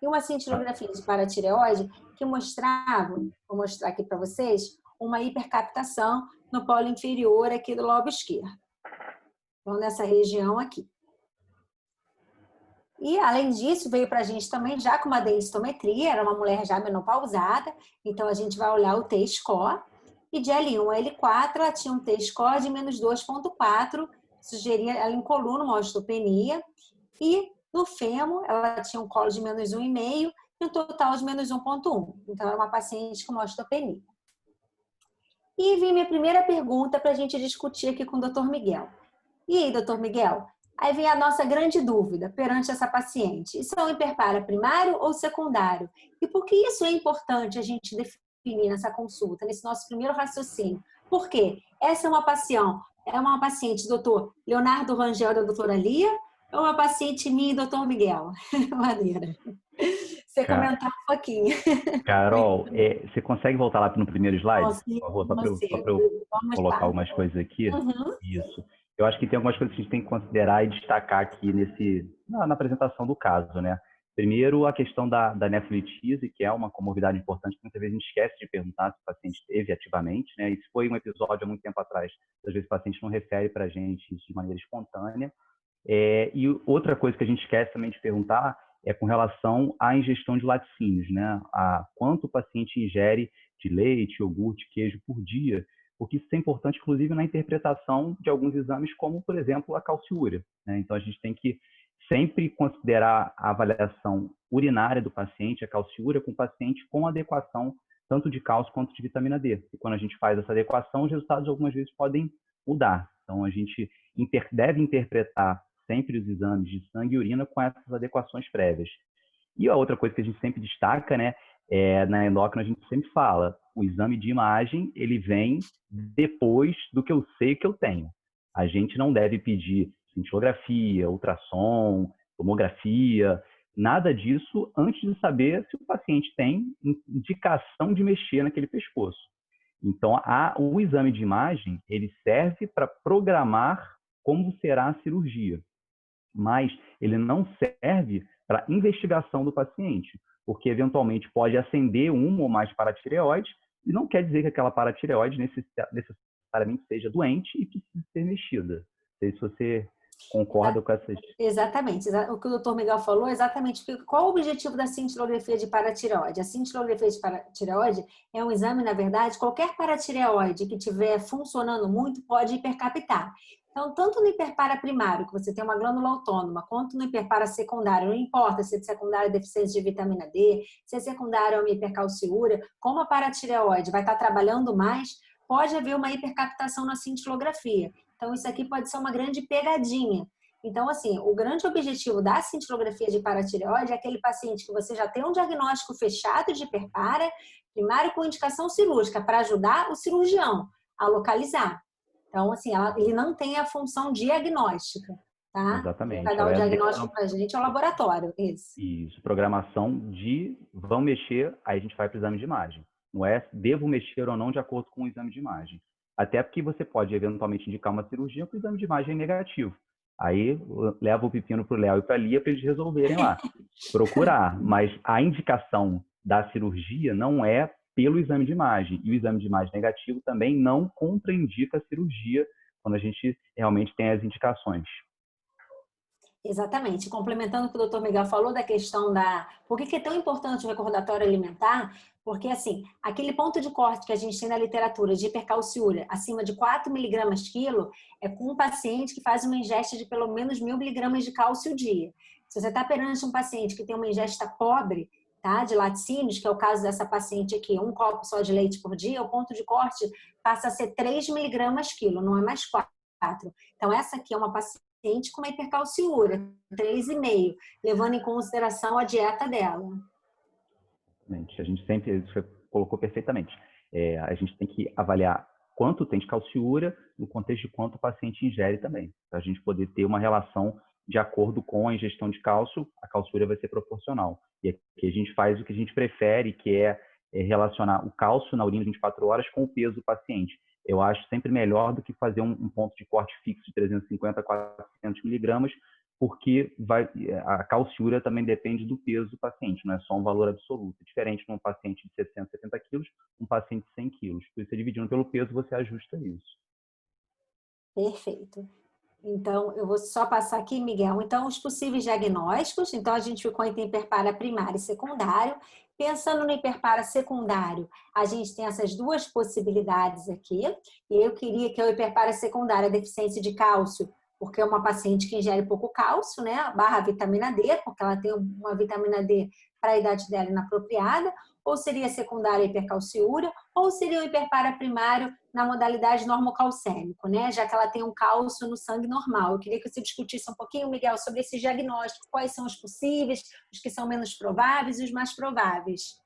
E uma cintilografia de paratireoide que mostrava, vou mostrar aqui para vocês, uma hipercaptação no polo inferior aqui do lobo esquerdo. Então, nessa região aqui. E, além disso, veio para a gente também já com uma densitometria, era uma mulher já menopausada, então a gente vai olhar o T-score. E de L1 a L4, ela tinha um T-score de menos 2,4, sugeria ela em coluna uma osteopenia. E no fêmur, ela tinha um colo de menos 1,5 e um total de menos 1,1. Então, era uma paciente com osteopenia. E vem minha primeira pergunta para a gente discutir aqui com o Dr. Miguel. E aí, Dr. Miguel? Aí vem a nossa grande dúvida perante essa paciente. Isso é um hiperpara primário ou secundário? E por que isso é importante a gente definir nessa consulta, nesse nosso primeiro raciocínio? Por quê? Essa é uma paciente do Dr. Leonardo Rangel e da doutora Lia, ou uma paciente minha e Dr. Miguel? Maneira. Você comentar um pouquinho. Carol, você consegue voltar lá no primeiro slide? Consigo, Por favor, só para eu colocar algumas coisas aqui. Uhum. Isso. Eu acho que tem algumas coisas que a gente tem que considerar e destacar aqui na apresentação do caso, né? Primeiro, a questão da nefrolitise, que é uma comorbidade importante, que muitas vezes a gente esquece de perguntar se o paciente teve ativamente, né? Isso foi um episódio há muito tempo atrás. Às vezes o paciente não refere para a gente isso de maneira espontânea. E outra coisa que a gente esquece também de perguntar é com relação à ingestão de laticínios, né? A quanto o paciente ingere de leite, iogurte, queijo por dia, porque isso é importante, inclusive, na interpretação de alguns exames, como, por exemplo, a calciúria, né? Então, a gente tem que sempre considerar a avaliação urinária do paciente, a calciúria, com o paciente com adequação tanto de cálcio quanto de vitamina D. E quando a gente faz essa adequação, os resultados algumas vezes podem mudar. Então, a gente deve interpretar sempre os exames de sangue e urina com essas adequações prévias. E a outra coisa que a gente sempre destaca, né, na endócrina a gente sempre fala, o exame de imagem, ele vem depois do que eu sei que eu tenho. A gente não deve pedir cintilografia, ultrassom, tomografia, nada disso antes de saber se o paciente tem indicação de mexer naquele pescoço. Então, o exame de imagem, ele serve para programar como será a cirurgia, mas ele não serve para investigação do paciente, porque eventualmente pode acender uma ou mais paratireoides e não quer dizer que aquela paratireoide necessariamente seja doente e precise ser mexida. Não sei se você concordo com essas... Exatamente. O que o Dr. Miguel falou, exatamente. Qual o objetivo da cintilografia de paratireoide? A cintilografia de paratireoide é um exame, na verdade, qualquer paratireoide que estiver funcionando muito pode hipercaptar. Então, tanto no hiperpara primário, que você tem uma glândula autônoma, quanto no hiperpara secundário, não importa se é secundário deficiência de vitamina D, se é secundário uma hipercalciúria, como a paratireoide vai estar trabalhando mais, pode haver uma hipercaptação na cintilografia. Então, isso aqui pode ser uma grande pegadinha. Então, assim, o grande objetivo da cintilografia de paratireoide é aquele paciente que você já tem um diagnóstico fechado de hiperpara primário com indicação cirúrgica para ajudar o cirurgião a localizar. Então, assim, ele não tem a função diagnóstica, tá? Exatamente. Quem vai dar o diagnóstico para a gente é o laboratório, esse. Isso, programação de vão mexer, aí a gente vai para o exame de imagem. Não é devo mexer ou não de acordo com o exame de imagem. Até porque você pode eventualmente indicar uma cirurgia com o exame de imagem negativo. Aí leva o pepino para o Léo e para a Lia para eles resolverem lá, procurar. Mas a indicação da cirurgia não é pelo exame de imagem. E o exame de imagem negativo também não contraindica a cirurgia quando a gente realmente tem as indicações. Exatamente. Complementando o que o Dr. Miguel falou da questão da... Por que é tão importante o recordatório alimentar? Porque, assim, aquele ponto de corte que a gente tem na literatura de hipercalciúria acima de 4 miligramas quilo é com um paciente que faz uma ingesta de pelo menos 1.000 miligramas de cálcio ao dia. Se você está perante um paciente que tem uma ingesta pobre, tá, de laticínios, que é o caso dessa paciente aqui, um copo só de leite por dia, o ponto de corte passa a ser 3 miligramas quilo, não é mais 4. Então, essa aqui é uma paciente com uma hipercalciúria, 3,5, levando em consideração a dieta dela. A gente sempre, você colocou perfeitamente, a gente tem que avaliar quanto tem de calciúria no contexto de quanto o paciente ingere também, para a gente poder ter uma relação de acordo com a ingestão de cálcio, a calciúria vai ser proporcional. E aqui a gente faz o que a gente prefere, que é relacionar o cálcio na urina de 24 horas com o peso do paciente. Eu acho sempre melhor do que fazer um ponto de corte fixo de 350 a 400 miligramas, porque a calciúria também depende do peso do paciente, não é só um valor absoluto. É diferente de um paciente de 60, 70 quilos, um paciente de 100 quilos. Por isso, dividindo pelo peso, você ajusta isso. Perfeito. Então, eu vou só passar aqui, Miguel. Então, os possíveis diagnósticos. Então, a gente ficou entre hiperpara primário e secundário. Pensando no hiperpara secundário, a gente tem essas duas possibilidades aqui. E eu queria que a hiperpara secundária, a deficiência de cálcio, porque é uma paciente que ingere pouco cálcio, né? Barra vitamina D, porque ela tem uma vitamina D para a idade dela inapropriada. Ou seria secundária hipercalciúria, ou seria o hiperpara primário na modalidade normocalcêmico, né? Já que ela tem um cálcio no sangue normal. Eu queria que você discutisse um pouquinho, Miguel, sobre esses diagnósticos, quais são os possíveis, os que são menos prováveis e os mais prováveis.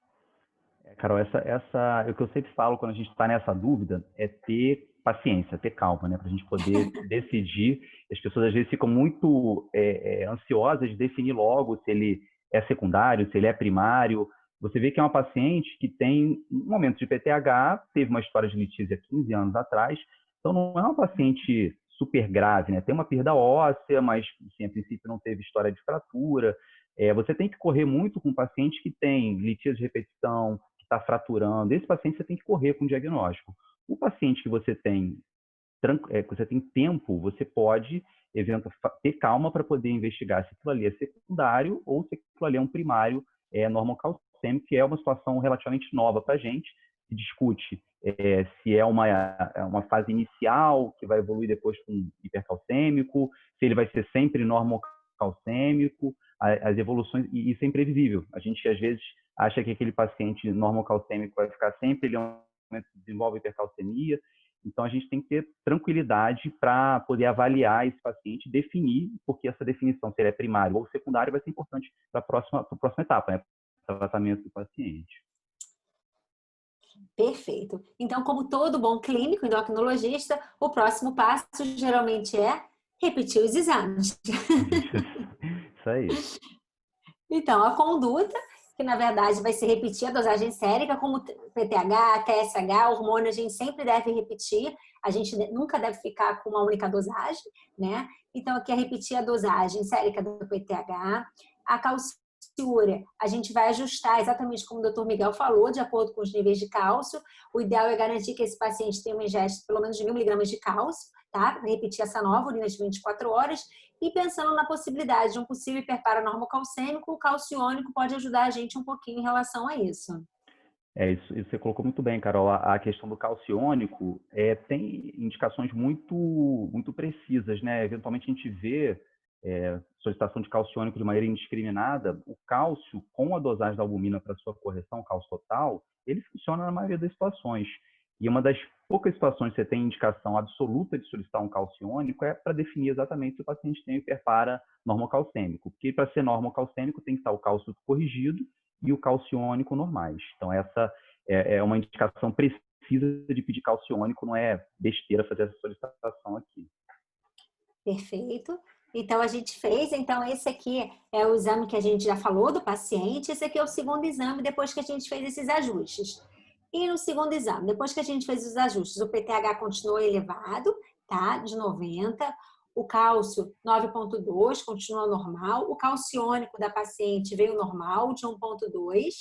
Carol, o que eu sempre falo quando a gente está nessa dúvida é ter paciência, ter calma, né? Para a gente poder decidir. As pessoas às vezes ficam muito ansiosas de definir logo se ele é secundário, se ele é primário. Você vê que é uma paciente que tem um momento de PTH, teve uma história de litíase há 15 anos atrás, então não é uma paciente super grave, né? Tem uma perda óssea, mas assim, a princípio não teve história de fratura. Você tem que correr muito com paciente que tem litíase de repetição, que está fraturando. Esse paciente você tem que correr com o diagnóstico. O paciente que você tem tempo, você pode ter calma para poder investigar se aquilo ali é secundário ou se aquilo ali é um primário normocalcêmico, que é uma situação relativamente nova para a gente. Se discute se é uma fase inicial que vai evoluir depois com hipercalcêmico, se ele vai ser sempre normocalcêmico, as evoluções, e isso é imprevisível. A gente, às vezes, acha que aquele paciente normocalcêmico vai ficar sempre, ele desenvolve hipercalcemia. Então, a gente tem que ter tranquilidade para poder avaliar esse paciente, definir, porque essa definição, se ele é primário ou secundário, vai ser importante para a próxima etapa, né? Para o tratamento do paciente. Perfeito. Então, como todo bom clínico endocrinologista, o próximo passo geralmente é repetir os exames. Isso aí. Então, a conduta, que na verdade vai ser repetir a dosagem sérica, como PTH, TSH, hormônio, a gente sempre deve repetir, a gente nunca deve ficar com uma única dosagem, né? Então, aqui é repetir a dosagem sérica do PTH, a calcium calciúria, a gente vai ajustar exatamente como o doutor Miguel falou, de acordo com os níveis de cálcio. O ideal é garantir que esse paciente tenha uma ingesta pelo menos de 1.000 miligramas de cálcio, tá? Para repetir essa nova urina de 24 horas. E pensando na possibilidade de um possível hiperpara normocalcêmico, o cálcio iônico pode ajudar a gente um pouquinho em relação a isso. Isso você colocou muito bem, Carol. A questão do cálcio iônico tem indicações muito precisas, né? Eventualmente a gente vê solicitação de cálcio iônico de maneira indiscriminada. O cálcio, com a dosagem da albumina para sua correção, cálcio total, ele funciona na maioria das situações. E uma das poucas situações que você tem indicação absoluta de solicitar um cálcio iônico é para definir exatamente se o paciente tem hiperpara normocalcêmico. Porque para ser normocalcêmico tem que estar o cálcio corrigido e o cálcio iônico normais. Então, essa é uma indicação precisa de pedir cálcio iônico, não é besteira fazer essa solicitação aqui. Perfeito. Então, a gente fez. Então, esse aqui é o exame que a gente já falou do paciente. Esse aqui é o segundo exame depois que a gente fez esses ajustes. E no segundo exame, depois que a gente fez os ajustes, o PTH continuou elevado, tá? De 90. O cálcio 9,2 continua normal. O cálcio iônico da paciente veio normal, de 1,2.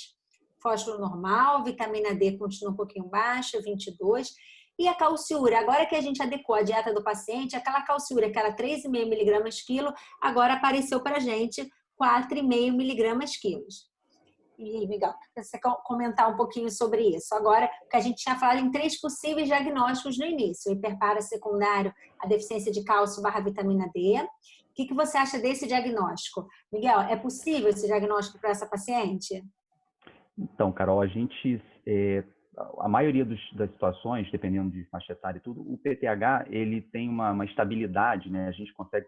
Fósforo normal, vitamina D continua um pouquinho baixa, 22. E a calciúria, agora que a gente adequou a dieta do paciente, aquela calciúria que era 3,5 miligramas quilo, agora apareceu para a gente 4,5 miligramas quilos. E, Miguel, você quer comentar um pouquinho sobre isso? Agora, porque a gente tinha falado em 3 possíveis diagnósticos no início: hiperpara secundário, a deficiência de cálcio / vitamina D. O que você acha desse diagnóstico? Miguel, é possível esse diagnóstico para essa paciente? Então, Carol, a maioria das situações, dependendo de faixa etária e tudo, o PTH ele tem uma estabilidade, né? A gente consegue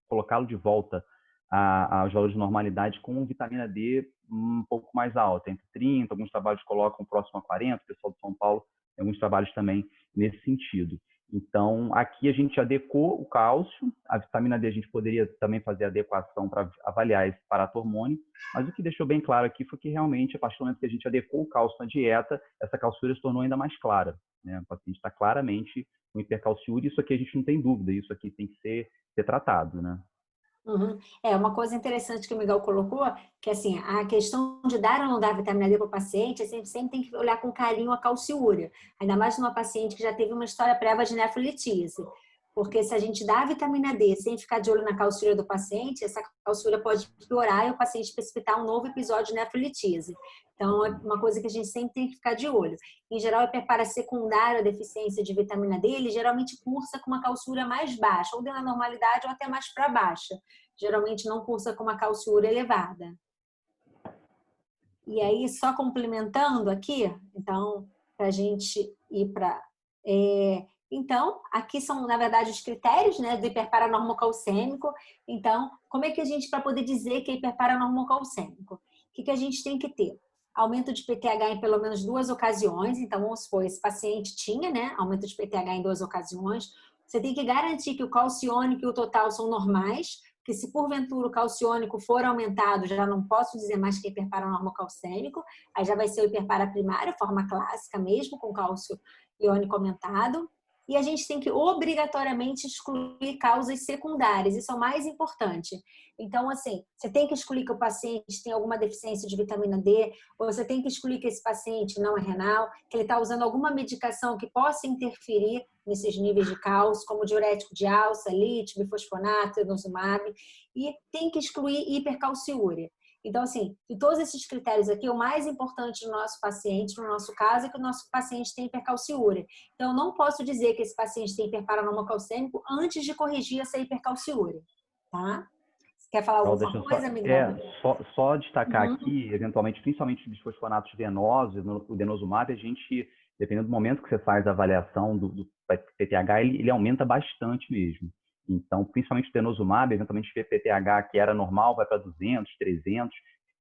colocá-lo de volta aos valores de normalidade com vitamina D um pouco mais alta, entre 30, alguns trabalhos colocam próximo a 40, o pessoal de São Paulo tem alguns trabalhos também nesse sentido. Então, aqui a gente adequou o cálcio, a vitamina D a gente poderia também fazer a adequação para avaliar esse paratormônio, mas o que deixou bem claro aqui foi que realmente, a partir do momento que a gente adequou o cálcio na dieta, essa calciúria se tornou ainda mais clara, né? O paciente está claramente com hipercalciúria, isso aqui a gente não tem dúvida, isso aqui tem que ser tratado, né? Uhum. Uma coisa interessante que o Miguel colocou, que assim, a questão de dar ou não dar vitamina D para o paciente, a gente sempre tem que olhar com carinho a calciúria, ainda mais numa paciente que já teve uma história prévia de nefrolitise, porque se a gente dá a vitamina D sem ficar de olho na calciúria do paciente, essa calciúria pode piorar e o paciente precipitar um novo episódio de nefrolitise. Então, é uma coisa que a gente sempre tem que ficar de olho. Em geral, a hiperpara secundária, a deficiência de vitamina D, ele geralmente cursa com uma calciúria mais baixa, ou dentro da normalidade, ou até mais para baixa. Geralmente não cursa com uma calciúria elevada. E aí, só complementando aqui, então, para a gente ir para... Então, aqui são, na verdade, os critérios, né, do hiperpara normocalcêmico. Então, como é que a gente, para poder dizer que é hiperpara normocalcêmico? O que a gente tem que ter? Aumento de PTH em pelo menos 2 ocasiões. Então, vamos supor, esse paciente tinha, né, aumento de PTH em 2 ocasiões. Você tem que garantir que o cálcio iônico e o total são normais, porque se porventura o cálcio iônico for aumentado, já não posso dizer mais que é hiperpara normocalcêmico, aí já vai ser o hiperpara primário, forma clássica mesmo, com cálcio iônico aumentado. E a gente tem que obrigatoriamente excluir causas secundárias, isso é o mais importante. Então, assim, você tem que excluir que o paciente tem alguma deficiência de vitamina D, ou você tem que excluir que esse paciente não é renal, que ele está usando alguma medicação que possa interferir nesses níveis de cálcio, como diurético de alça, lítio, bifosfonato, denosumab, e tem que excluir hipercalciúria. Então, assim, de todos esses critérios aqui, o mais importante do nosso paciente, no nosso caso, é que o nosso paciente tem hipercalciúria. Então, eu não posso dizer que esse paciente tem hiperpara normocalcêmico antes de corrigir essa hipercalciúria, tá? Você quer falar alguma coisa, Miguel? Só destacar aqui, eventualmente, principalmente os bisfosfonatos venosos, o denosumab, a gente, dependendo do momento que você faz a avaliação do PTH, ele aumenta bastante mesmo. Então, principalmente o denosumab, eventualmente o PTH que era normal vai para 200, 300,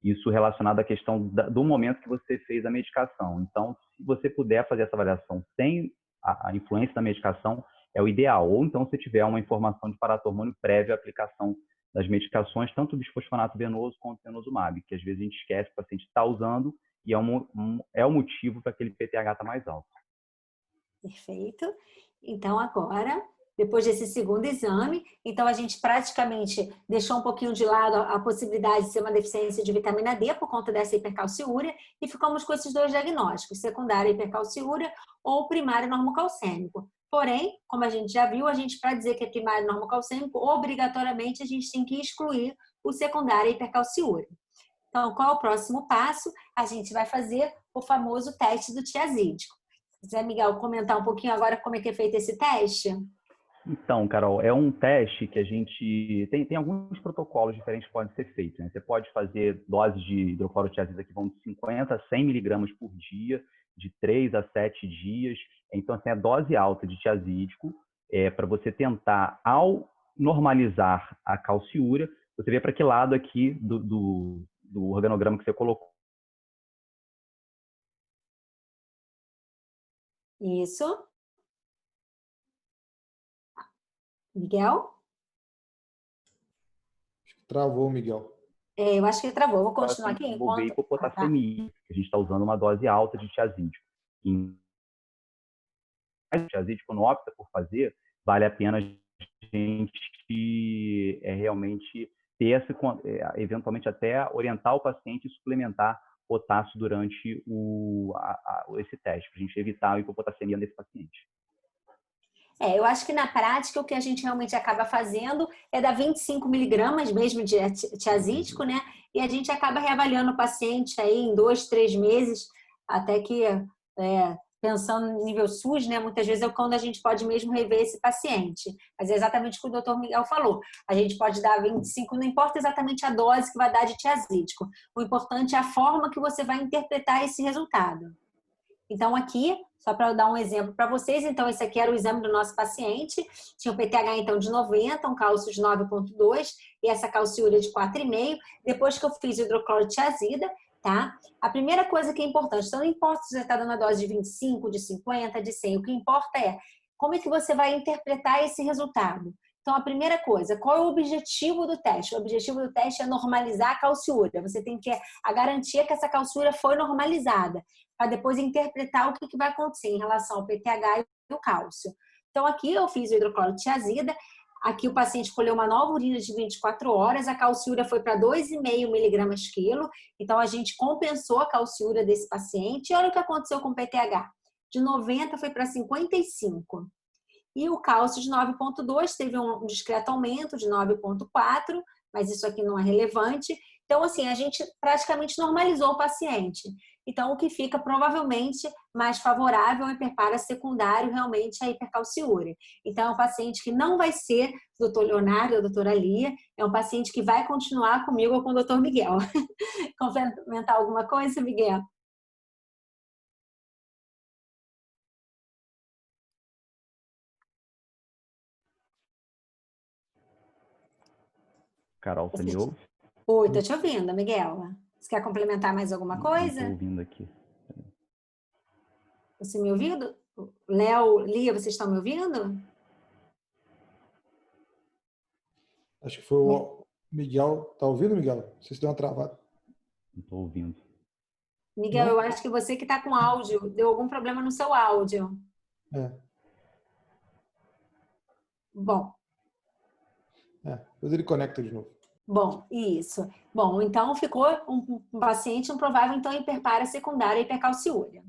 isso relacionado à questão do momento que você fez a medicação. Então, se você puder fazer essa avaliação sem a influência da medicação, é o ideal. Ou então, se tiver uma informação de paratormônio prévia à aplicação das medicações, tanto o bisfosfonato venoso quanto o denosumab, que às vezes a gente esquece, o paciente está usando e é o motivo para aquele PTH estar mais alto. Perfeito. Então, agora, depois desse segundo exame. Então, a gente praticamente deixou um pouquinho de lado a possibilidade de ser uma deficiência de vitamina D por conta dessa hipercalciúria e ficamos com esses dois diagnósticos, secundária hipercalciúria ou primário normocalcêmico. Porém, como a gente já viu, a gente, para dizer que é primário normocalcêmico, obrigatoriamente a gente tem que excluir o secundário hipercalciúria. Então, qual é o próximo passo? A gente vai fazer o famoso teste do tiazídico. Se quiser, Miguel, comentar um pouquinho agora como é que é feito esse teste? Então, Carol, é um teste que a gente... Tem alguns protocolos diferentes que podem ser feitos, né? Você pode fazer doses de hidroclorotiazida que vão de 50 a 100 miligramas por dia, de 3 a 7 dias. Então, assim, é dose alta de tiazídico, para você tentar, ao normalizar a calciúria, você vê para que lado aqui do organograma que você colocou. Isso. Miguel? Travou, Miguel. Eu acho que ele travou. Vou continuar aqui Vou ver enquanto... hipopotassemia, que a gente está usando uma dose alta de tiazídico. O tiazídico não opta por fazer, vale a pena a gente realmente ter eventualmente até orientar o paciente e suplementar potássio durante esse teste, para a gente evitar a hipopotassemia desse paciente. Eu acho que na prática o que a gente realmente acaba fazendo é dar 25 miligramas mesmo de tiazídico, né? E a gente acaba reavaliando o paciente aí em 2, 3 meses, até que, pensando no nível SUS, né? Muitas vezes é quando a gente pode mesmo rever esse paciente. Mas é exatamente o que o doutor Miguel falou. A gente pode dar 25, não importa exatamente a dose que vai dar de tiazídico. O importante é a forma que você vai interpretar esse resultado. Então, aqui, só para eu dar um exemplo para vocês, então, esse aqui era o exame do nosso paciente, tinha um PTH, então, de 90, um cálcio de 9,2 e essa calciúria de 4,5. Depois que eu fiz hidroclorotiazida, tá? A primeira coisa que é importante, então, não importa se você está dando a dose de 25, de 50, de 100, o que importa é como é que você vai interpretar esse resultado. Então, a primeira coisa, qual é o objetivo do teste? O objetivo do teste é normalizar a calciúria. Você tem que a garantia que essa calciúria foi normalizada, para depois interpretar o que vai acontecer em relação ao PTH e o cálcio. Então, aqui eu fiz o hidroclorotiazida, aqui o paciente colheu uma nova urina de 24 horas, a calciúria foi para 2,5 miligramas quilo, então a gente compensou a calciúria desse paciente, e olha o que aconteceu com o PTH. De 90 foi para 55. E o cálcio de 9,2 teve um discreto aumento de 9,4, mas isso aqui não é relevante. Então, assim, a gente praticamente normalizou o paciente. Então, o que fica provavelmente mais favorável é o hiperpara secundário, realmente a hipercalciúria. Então, é um paciente que não vai ser doutor Leonardo ou doutora Lia, é um paciente que vai continuar comigo ou com o doutor Miguel. Complementar alguma coisa, Miguel? Carol, você me ouve? Oi, tô te ouvindo, Miguel. Você quer complementar mais alguma coisa? Estou ouvindo aqui. Você me ouvindo? Léo, Lia, vocês estão me ouvindo? Acho que foi o Miguel. Tá ouvindo, Miguel? Vocês deu uma travada. Não estou ouvindo. Miguel, eu acho que você que está com áudio, deu algum problema no seu áudio. Bom. Depois ele conecta de novo. Bom, isso. Bom, então ficou um paciente um provável então hiperpara secundária hipercalciúria.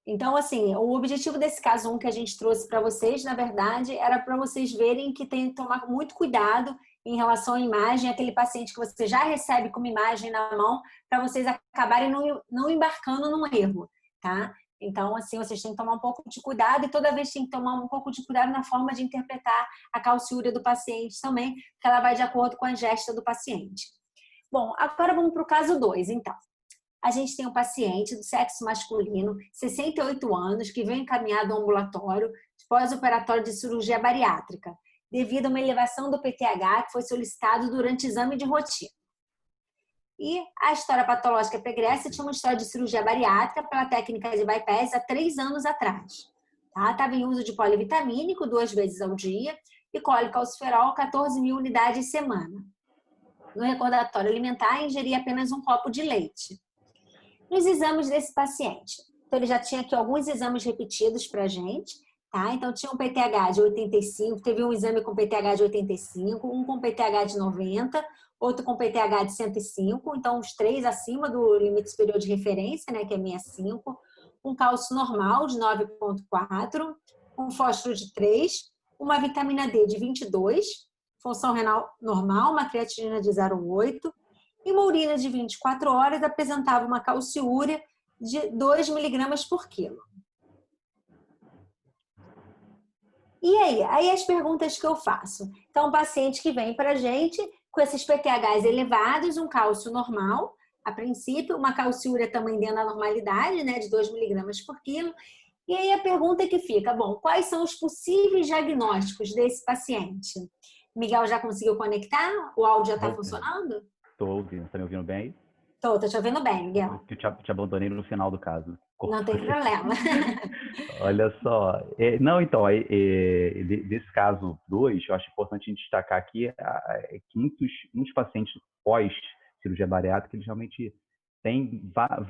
Então, assim, o objetivo desse caso 1 que a gente trouxe para vocês, na verdade, era para vocês verem que tem que tomar muito cuidado em relação à imagem, aquele paciente que você já recebe com uma imagem na mão, para vocês acabarem não embarcando num erro, tá? Então, assim, vocês têm que tomar um pouco de cuidado e toda vez tem que tomar um pouco de cuidado na forma de interpretar a calciúria do paciente também, porque ela vai de acordo com a ingesta do paciente. Bom, agora vamos para o caso 2, então. A gente tem um paciente do sexo masculino, 68 anos, que veio encaminhado ao ambulatório pós-operatório de cirurgia bariátrica, devido a uma elevação do PTH que foi solicitado durante o exame de rotina. E a história patológica pregressa tinha uma história de cirurgia bariátrica pela técnica de bypass há 3 anos atrás. Estava em uso de polivitamínico 2 vezes ao dia e colicalciferol 14.000 unidades semana. No recordatório alimentar, ingeria apenas um copo de leite. Nos exames desse paciente, então ele já tinha aqui alguns exames repetidos para a gente, Tá? Então, tinha um PTH de 85, teve um exame com PTH de 85, um com PTH de 90, outro com PTH de 105, então os três acima do limite superior de referência, né, que é 65, um cálcio normal de 9,4, um fósforo de 3, uma vitamina D de 22, função renal normal, uma creatinina de 0,8, e uma urina de 24 horas apresentava uma calciúria de 2 miligramas por quilo. E aí as perguntas que eu faço. Então, um paciente que vem para a gente com esses PTHs elevados, um cálcio normal, a princípio, uma calciúria também dentro da normalidade, né, de 2 miligramas por quilo. E aí a pergunta que fica, bom, quais são os possíveis diagnósticos desse paciente? Miguel já conseguiu conectar? O áudio já está funcionando? Estou ouvindo. Está me ouvindo bem? Tô te ouvindo bem, Miguel. Eu te abandonei no final do caso. Não tem problema. Olha só. Não, então, desse caso 2, eu acho importante a gente destacar aqui que muitos pacientes pós-cirurgia bariátrica, eles realmente têm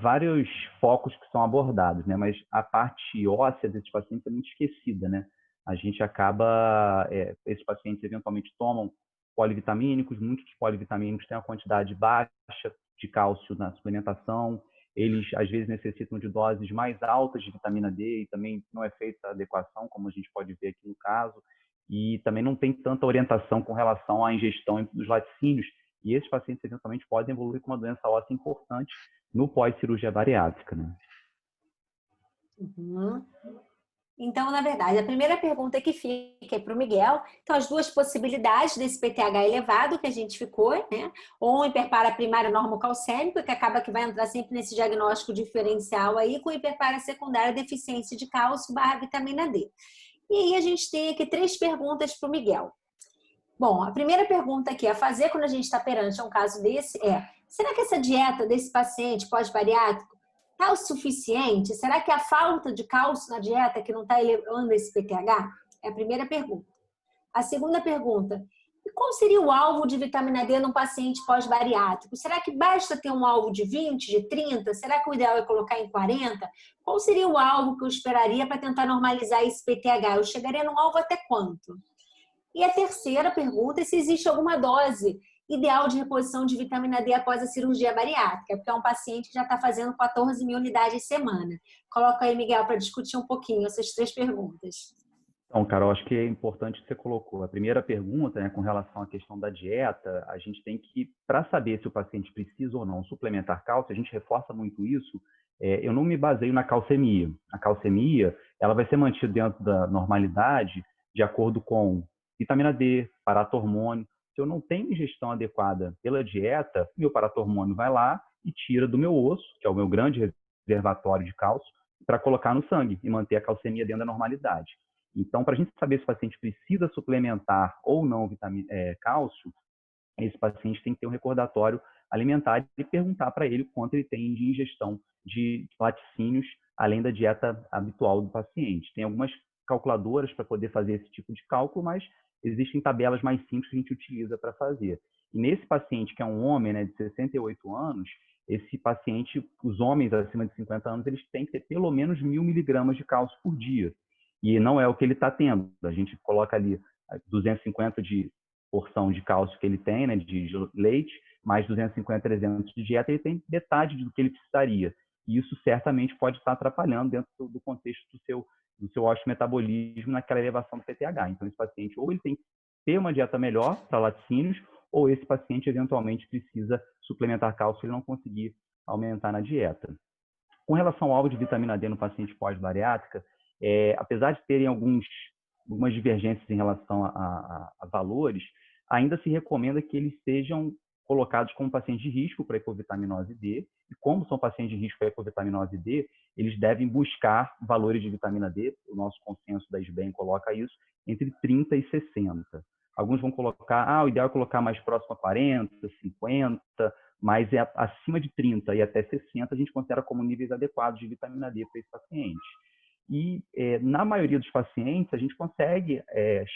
vários focos que são abordados, né? Mas a parte óssea desses pacientes é muito esquecida, né? A gente acaba, esses pacientes eventualmente tomam polivitamínicos, muitos dos polivitamínicos têm uma quantidade baixa de cálcio na suplementação, eles às vezes necessitam de doses mais altas de vitamina D e também não é feita a adequação, como a gente pode ver aqui no caso, e também não tem tanta orientação com relação à ingestão dos laticínios, e esses pacientes eventualmente podem evoluir com uma doença óssea importante no pós-cirurgia bariátrica, né? Uhum. Então, na verdade, a primeira pergunta que fica é para o Miguel. Então, as duas possibilidades desse PTH elevado que a gente ficou, né? Ou um hiperpara primário normocalcêmico, que acaba que vai entrar sempre nesse diagnóstico diferencial aí, com hiperpara secundária deficiência de cálcio / vitamina D. E aí a gente tem aqui 3 perguntas para o Miguel. Bom, a primeira pergunta que é a fazer quando a gente está perante um caso desse é: será que essa dieta desse paciente pós-bariátrico está o suficiente? Será que a falta de cálcio na dieta que não está elevando esse PTH? É a primeira pergunta. A segunda pergunta: e qual seria o alvo de vitamina D num paciente pós-bariátrico? Será que basta ter um alvo de 20, de 30? Será que o ideal é colocar em 40? Qual seria o alvo que eu esperaria para tentar normalizar esse PTH? Eu chegaria num alvo até quanto? E a terceira pergunta é se existe alguma dose ideal de reposição de vitamina D após a cirurgia bariátrica, porque é um paciente que já está fazendo 14 mil unidades semana. Coloca aí, Miguel, para discutir um pouquinho essas 3 perguntas. Então, Carol, acho que é importante que você colocou. A primeira pergunta, né, com relação à questão da dieta, a gente tem que, para saber se o paciente precisa ou não suplementar cálcio, a gente reforça muito isso. Eu não me baseio na calcemia. A calcemia, ela vai ser mantida dentro da normalidade de acordo com vitamina D, paratormônio. Se eu não tenho ingestão adequada pela dieta, meu paratormônio vai lá e tira do meu osso, que é o meu grande reservatório de cálcio, para colocar no sangue e manter a calcemia dentro da normalidade. Então, para a gente saber se o paciente precisa suplementar ou não cálcio, esse paciente tem que ter um recordatório alimentar e perguntar para ele quanto ele tem de ingestão de laticínios, além da dieta habitual do paciente. Tem algumas calculadoras para poder fazer esse tipo de cálculo, mas existem tabelas mais simples que a gente utiliza para fazer. E nesse paciente, que é um homem, né, de 68 anos, esse paciente, os homens acima de 50 anos, eles têm que ter pelo menos 1.000 miligramas de cálcio por dia. E não é o que ele está tendo. A gente coloca ali 250 de porção de cálcio que ele tem, né, de leite, mais 250, 300 de dieta, ele tem metade do que ele precisaria. E isso certamente pode estar atrapalhando dentro do contexto do seu osteometabolismo naquela elevação do PTH. Então, esse paciente, ou ele tem que ter uma dieta melhor para laticínios, ou esse paciente eventualmente precisa suplementar cálcio se ele não conseguir aumentar na dieta. Com relação ao alvo de vitamina D no paciente pós-bariátrica, apesar de terem algumas divergências em relação a valores, ainda se recomenda que eles sejam colocados como pacientes de risco para hipovitaminose D, e como são pacientes de risco para hipovitaminose D, eles devem buscar valores de vitamina D, o nosso consenso da SBEM coloca isso, entre 30 e 60. Alguns vão colocar, o ideal é colocar mais próximo a 40, 50, mas acima de 30 e até 60 a gente considera como níveis adequados de vitamina D para esse paciente. E na maioria dos pacientes a gente consegue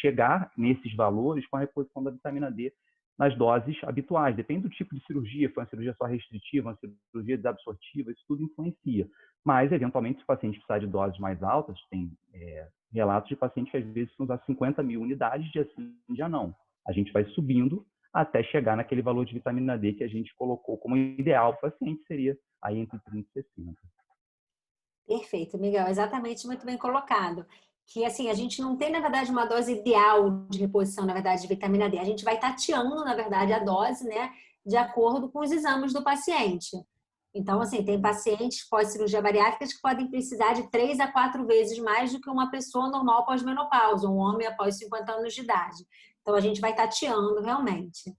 chegar nesses valores com a reposição da vitamina D nas doses habituais. Depende do tipo de cirurgia, foi uma cirurgia só restritiva, uma cirurgia desabsortiva, isso tudo influencia. Mas, eventualmente, se o paciente precisar de doses mais altas, tem relatos de pacientes que às vezes precisam usar 50 mil unidades, de assim já não. A gente vai subindo até chegar naquele valor de vitamina D que a gente colocou como ideal para o paciente, seria aí entre 30 e 60. Perfeito, Miguel, exatamente, muito bem colocado. Que assim, a gente não tem, na verdade, uma dose ideal de reposição, na verdade, de vitamina D. A gente vai tateando, na verdade, a dose, né, de acordo com os exames do paciente. Então, assim, tem pacientes pós-cirurgia bariátrica que podem precisar de 3 a 4 vezes mais do que uma pessoa normal pós-menopausa, um homem após 50 anos de idade. Então, a gente vai tateando realmente.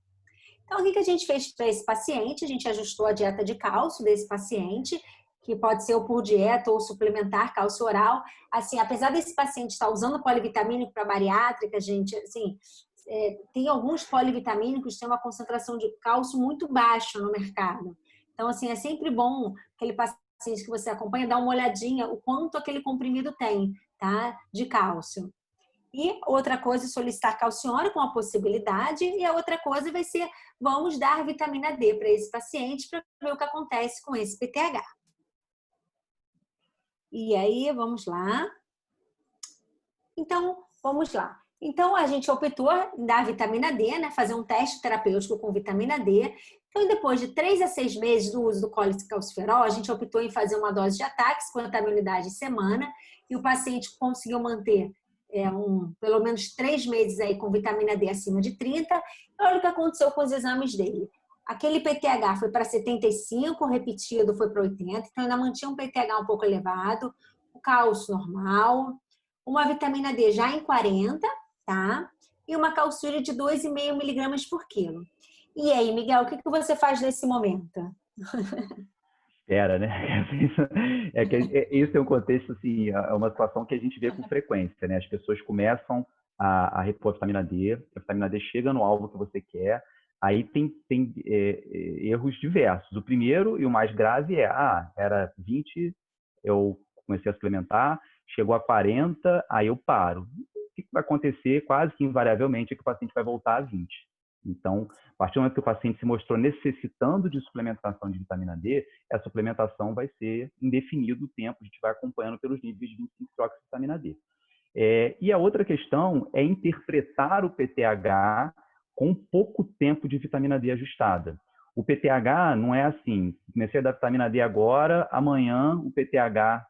Então, o que a gente fez para esse paciente? A gente ajustou a dieta de cálcio desse paciente, que pode ser ou por dieta ou suplementar cálcio oral. Assim, apesar desse paciente estar usando polivitamínico para bariátrica, gente, assim, tem alguns polivitamínicos que têm uma concentração de cálcio muito baixa no mercado. Então, assim, é sempre bom aquele paciente que você acompanha dar uma olhadinha o quanto aquele comprimido tem, tá? De cálcio. E outra coisa é solicitar calciônico com a possibilidade, e a outra coisa vai ser, vamos dar vitamina D para esse paciente para ver o que acontece com esse PTH. E aí, vamos lá. Então, vamos lá. Então, a gente optou em dar vitamina D, né? Fazer um teste terapêutico com vitamina D. Então, depois de 3 a 6 meses do uso do colecalciferol, a gente optou em fazer uma dose de ataque, 50 mil unidades semana, e o paciente conseguiu manter pelo menos 3 meses aí com vitamina D acima de 30. Olha o que aconteceu com os exames dele. Aquele PTH foi para 75, repetido foi para 80, então ainda mantinha um PTH um pouco elevado, o cálcio normal, uma vitamina D já em 40, tá? E uma calciúria de 2,5 miligramas por quilo. E aí, Miguel, o que você faz nesse momento? Espera, né? Isso é um contexto, assim, é uma situação que a gente vê com frequência, né? As pessoas começam a repor a vitamina D chega no alvo que você quer, aí tem erros diversos. O primeiro e o mais grave era 20, eu comecei a suplementar, chegou a 40, aí eu paro. O que vai acontecer? Quase que invariavelmente é que o paciente vai voltar a 20. Então, a partir do momento que o paciente se mostrou necessitando de suplementação de vitamina D, a suplementação vai ser indefinido o tempo, a gente vai acompanhando pelos níveis de 25-hidroxivitamina D. E a outra questão é interpretar o PTH com pouco tempo de vitamina D ajustada. O PTH não é assim, comecei a dar vitamina D agora, amanhã o PTH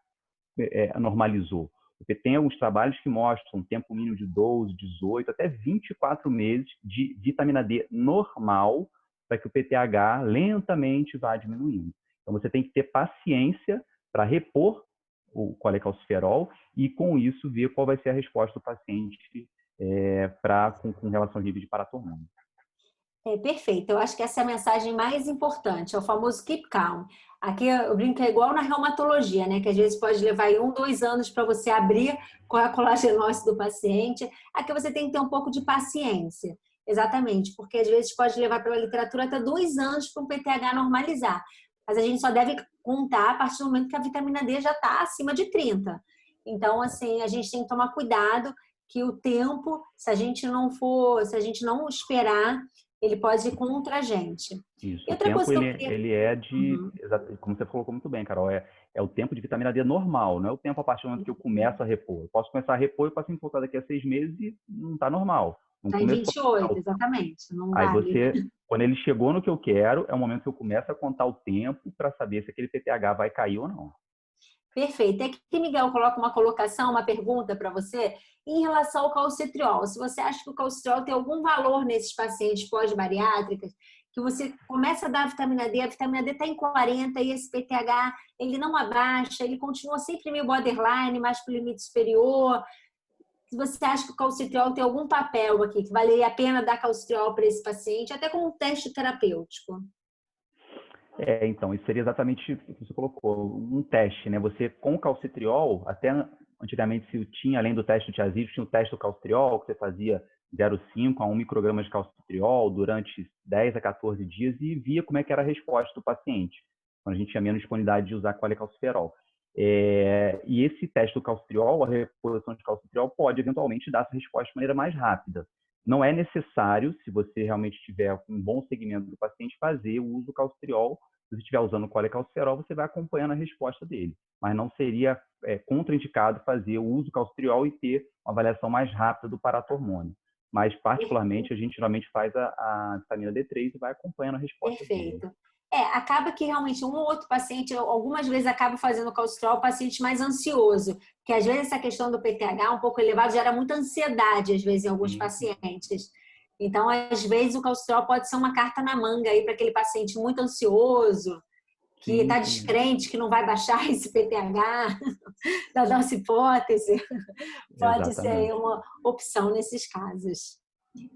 normalizou. Porque tem alguns trabalhos que mostram um tempo mínimo de 12, 18, até 24 meses de vitamina D normal para que o PTH lentamente vá diminuindo. Então, você tem que ter paciência para repor o colecalciferol e, com isso, ver qual vai ser a resposta do paciente com relação ao nível de paratormônio. Perfeito. Eu acho que essa é a mensagem mais importante, é o famoso keep calm. Aqui eu brinco, é igual na reumatologia, né? Que às vezes pode levar aí 1, 2 anos para você abrir qual é a colagenose do paciente. Aqui você tem que ter um pouco de paciência. Exatamente, porque às vezes pode levar pela literatura até 2 anos para um PTH normalizar. Mas a gente só deve contar a partir do momento que a vitamina D já está acima de 30. Então, assim, a gente tem que tomar cuidado que o tempo, se a gente não esperar, ele pode ir contra a gente. Isso, E o outra tempo coisa que ele é de, como você colocou muito bem, Carol, é o tempo de vitamina D normal, não é o tempo a partir do momento que eu começo a repor. Eu posso começar a repor e o paciente voltar daqui a 6 meses e não está normal. Está em 28, exatamente. Não Aí vale. quando ele chegou no que eu quero, é o momento que eu começo a contar o tempo para saber se aquele PTH vai cair ou não. Perfeito. Aqui, Miguel, coloca uma pergunta para você em relação ao calcitriol. Se você acha que o calcitriol tem algum valor nesses pacientes pós-bariátricas, que você começa a dar a vitamina D está em 40 e esse PTH ele não abaixa, ele continua sempre meio borderline, mais para o limite superior. Se você acha que o calcitriol tem algum papel aqui, que valeria a pena dar calcitriol para esse paciente, até como um teste terapêutico. Então, isso seria exatamente o que você colocou, um teste, né? Você, com o calcitriol, até antigamente se tinha, além do teste do tiazide, tinha o teste do calcitriol, que você fazia 0,5 a 1 micrograma de calcitriol durante 10 a 14 dias e via como é que era a resposta do paciente, quando a gente tinha menos disponibilidade de usar colecalciferol. E esse teste do calcitriol, a reposição de calcitriol, pode eventualmente dar essa resposta de maneira mais rápida. não é necessário, se você realmente tiver um bom segmento do paciente, fazer o uso do calcitriol. Se você estiver usando o colecalciferol, você vai acompanhando a resposta dele. Mas não seria contraindicado fazer o uso do calcitriol e ter uma avaliação mais rápida do paratormônio. Mas, particularmente, a gente geralmente faz a vitamina D3 e vai acompanhando a resposta dele. Perfeito. Acaba que realmente um ou outro paciente, algumas vezes acaba fazendo calcitriol o paciente mais ansioso, que às vezes essa questão do PTH um pouco elevado gera muita ansiedade, às vezes, em alguns pacientes. Então, às vezes, o calcitriol pode ser uma carta na manga aí para aquele paciente muito ansioso, que está descrente que não vai baixar esse PTH, da nossa hipótese. Pode ser aí uma opção nesses casos.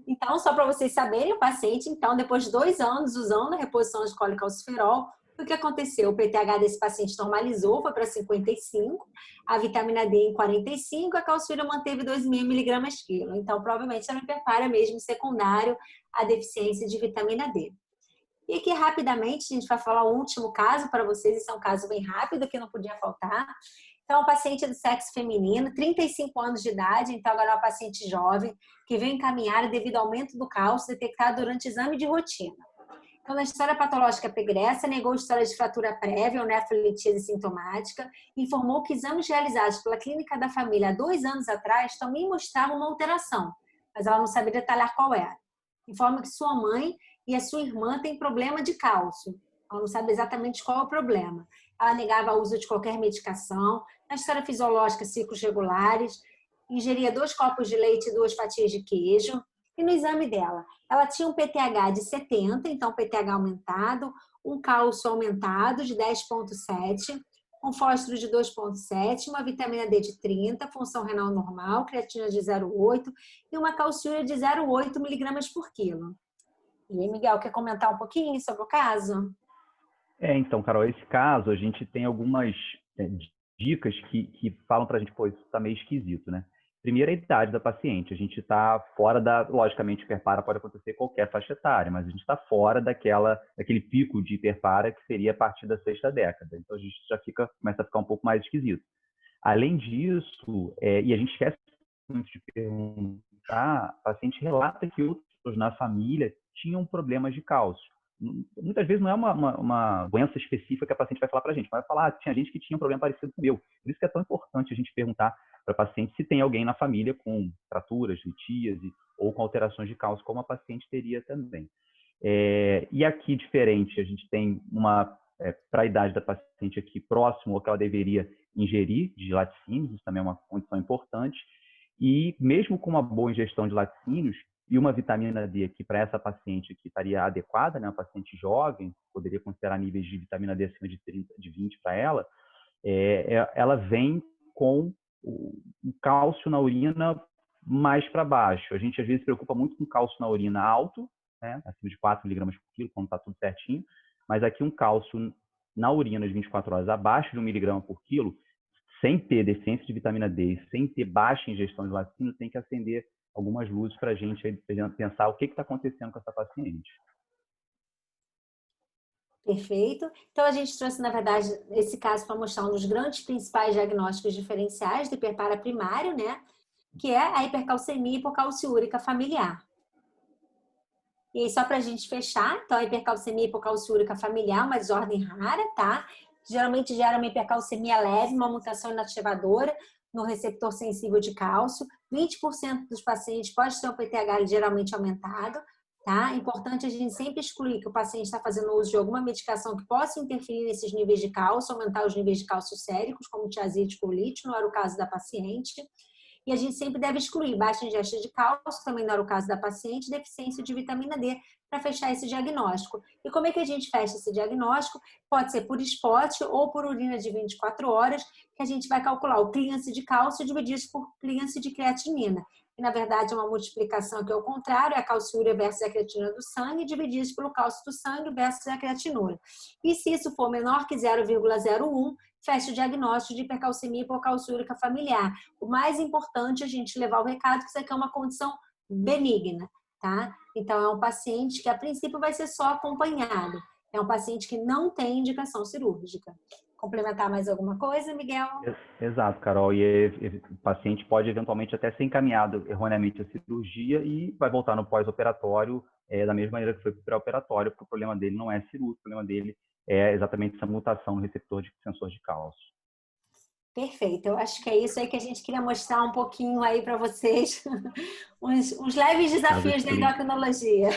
Então, só para vocês saberem, o paciente, então, depois de 2 anos usando a reposição de colecalciferol, o que aconteceu? O PTH desse paciente normalizou, foi para 55, a vitamina D em 45, a calciúria manteve 2,5 mg/kg. Então, provavelmente, era uma hiperpara mesmo secundário à deficiência de vitamina D. E aqui, rapidamente, a gente vai falar o último caso para vocês. Esse é um caso bem rápido, que não podia faltar. Então, um paciente do sexo feminino, 35 anos de idade, então agora é uma paciente jovem, que veio encaminhar devido ao aumento do cálcio detectado durante exame de rotina. Então, na história patológica pregressa, negou história de fratura prévia ou nefrolitíase sintomática, informou que exames realizados pela clínica da família há 2 anos atrás também mostravam uma alteração, mas ela não sabia detalhar qual era. Informa que sua mãe e a sua irmã têm problema de cálcio. Ela não sabe exatamente qual é o problema. Ela negava o uso de qualquer medicação. Na história fisiológica, ciclos regulares. Ingeria 2 copos de leite e 2 fatias de queijo. E no exame dela, ela tinha um PTH de 70, então PTH aumentado, um cálcio aumentado de 10,7, um fósforo de 2,7, uma vitamina D de 30, função renal normal, creatina de 0,8 e uma calciúria de 0,8 mg/kg. E aí, Miguel, quer comentar um pouquinho sobre o caso? Então, Carol, esse caso, a gente tem algumas dicas que falam para a gente, pô, isso está meio esquisito, né? Primeiro, a idade da paciente. A gente está fora logicamente, hiperpara pode acontecer em qualquer faixa etária, mas a gente está fora daquele pico de hiperpara que seria a partir da 6ª década. Então, a gente já começa a ficar um pouco mais esquisito. Além disso, e a gente esquece muito de perguntar, a paciente relata que outros na família tinham problemas de cálcio. Muitas vezes não é uma doença específica que a paciente vai falar para a gente, mas vai falar, tinha gente que tinha um problema parecido com o meu. Por isso que é tão importante a gente perguntar para a paciente se tem alguém na família com fraturas, litíase ou com alterações de cálcio, como a paciente teria também. E aqui, diferente, a gente tem para a idade da paciente aqui, próximo ao que ela deveria ingerir de laticínios, isso também é uma condição importante. E mesmo com uma boa ingestão de laticínios, e uma vitamina D aqui para essa paciente aqui estaria adequada, né? Uma paciente jovem, poderia considerar níveis de vitamina D acima de 20 para ela, ela vem com o cálcio na urina mais para baixo. A gente às vezes se preocupa muito com cálcio na urina alto, né? Acima de 4 mg/kg, quando está tudo certinho, mas aqui um cálcio na urina de 24 horas abaixo de 1 mg/kg, sem ter deficiência de vitamina D, sem ter baixa ingestão de laticínio, tem que acender algumas luzes para a gente pensar o que está acontecendo com essa paciente. Perfeito. Então, a gente trouxe, na verdade, esse caso para mostrar um dos grandes principais diagnósticos diferenciais do hiperpara primário, né? Que é a hipercalcemia hipocalciúrica familiar. E aí, só para a gente fechar, então, a hipercalcemia hipocalciúrica familiar é uma desordem rara, tá? Geralmente gera uma hipercalcemia leve, uma mutação inativadora no receptor sensível de cálcio. 20% dos pacientes pode ter um PTH ligeiramente aumentado, tá? É importante a gente sempre excluir que o paciente está fazendo uso de alguma medicação que possa interferir nesses níveis de cálcio, aumentar os níveis de cálcio séricos, como tiazide ou lítio, não era o caso da paciente. E a gente sempre deve excluir baixa ingesta de cálcio, também não era o caso da paciente, deficiência de vitamina D, para fechar esse diagnóstico. E como é que a gente fecha esse diagnóstico? Pode ser por spot ou por urina de 24 horas, que a gente vai calcular o clearance de cálcio dividido por clearance de creatinina. E, na verdade, é uma multiplicação que é o contrário, é a calciúria versus a creatinina do sangue, divididos pelo cálcio do sangue versus a creatinina. E se isso for menor que 0,01, fecha o diagnóstico de hipercalcemia hipocalciúrica familiar. O mais importante é a gente levar o recado que isso aqui é uma condição benigna, tá? Então, é um paciente que, a princípio, vai ser só acompanhado. é um paciente que não tem indicação cirúrgica. Complementar mais alguma coisa, Miguel? Exato, Carol. E o paciente pode eventualmente até ser encaminhado erroneamente à cirurgia e vai voltar no pós-operatório da mesma maneira que foi para o pré-operatório, porque o problema dele não é cirúrgico, o problema dele é exatamente essa mutação no receptor de sensor de cálcio. Perfeito, eu acho que é isso aí que a gente queria mostrar um pouquinho aí para vocês, uns leves desafios da endocrinologia.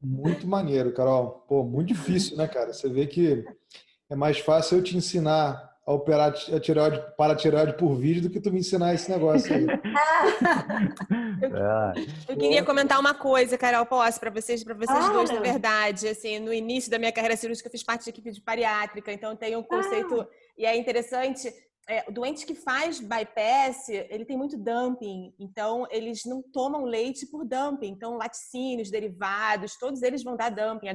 Muito maneiro, Carol. Pô, muito difícil, né, cara? Você vê que é mais fácil eu te ensinar a operar a tireoide, paratireoide por vídeo do que tu me ensinar esse negócio aí. Eu queria comentar uma coisa, Carol, posso, para vocês dois, na verdade. Assim, no início da minha carreira cirúrgica, eu fiz parte da equipe de bariátrica, então tem um conceito, e é interessante, o doente que faz bypass, ele tem muito dumping, então eles não tomam leite por dumping, então laticínios, derivados, todos eles vão dar dumping,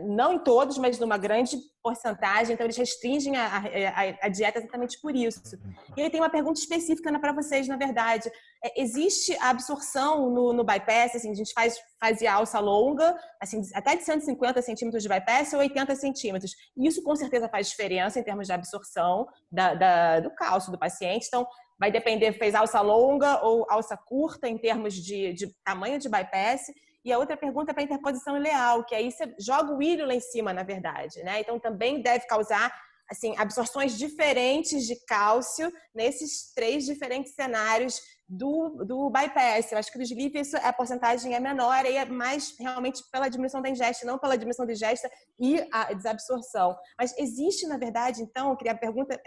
não em todos, mas numa grande porcentagem, então eles restringem a dieta exatamente por isso. E aí tem uma pergunta específica para vocês, na verdade. Existe a absorção no bypass, assim, a gente fazia alça longa, assim, até de 150 centímetros de bypass ou 80 centímetros. E isso com certeza faz diferença em termos de absorção do cálcio do paciente. Então, vai depender, fez alça longa ou alça curta em termos de tamanho de bypass. E a outra pergunta é para a interposição ileal, que aí você joga o íleo lá em cima, na verdade, né? Então, também deve causar, assim, absorções diferentes de cálcio nesses 3 diferentes cenários do bypass. Eu acho que no sleeve a porcentagem é menor e é mais realmente pela diminuição da ingesta, não pela diminuição da ingesta e a desabsorção. Mas existe, na verdade, então, eu queria a pergunta,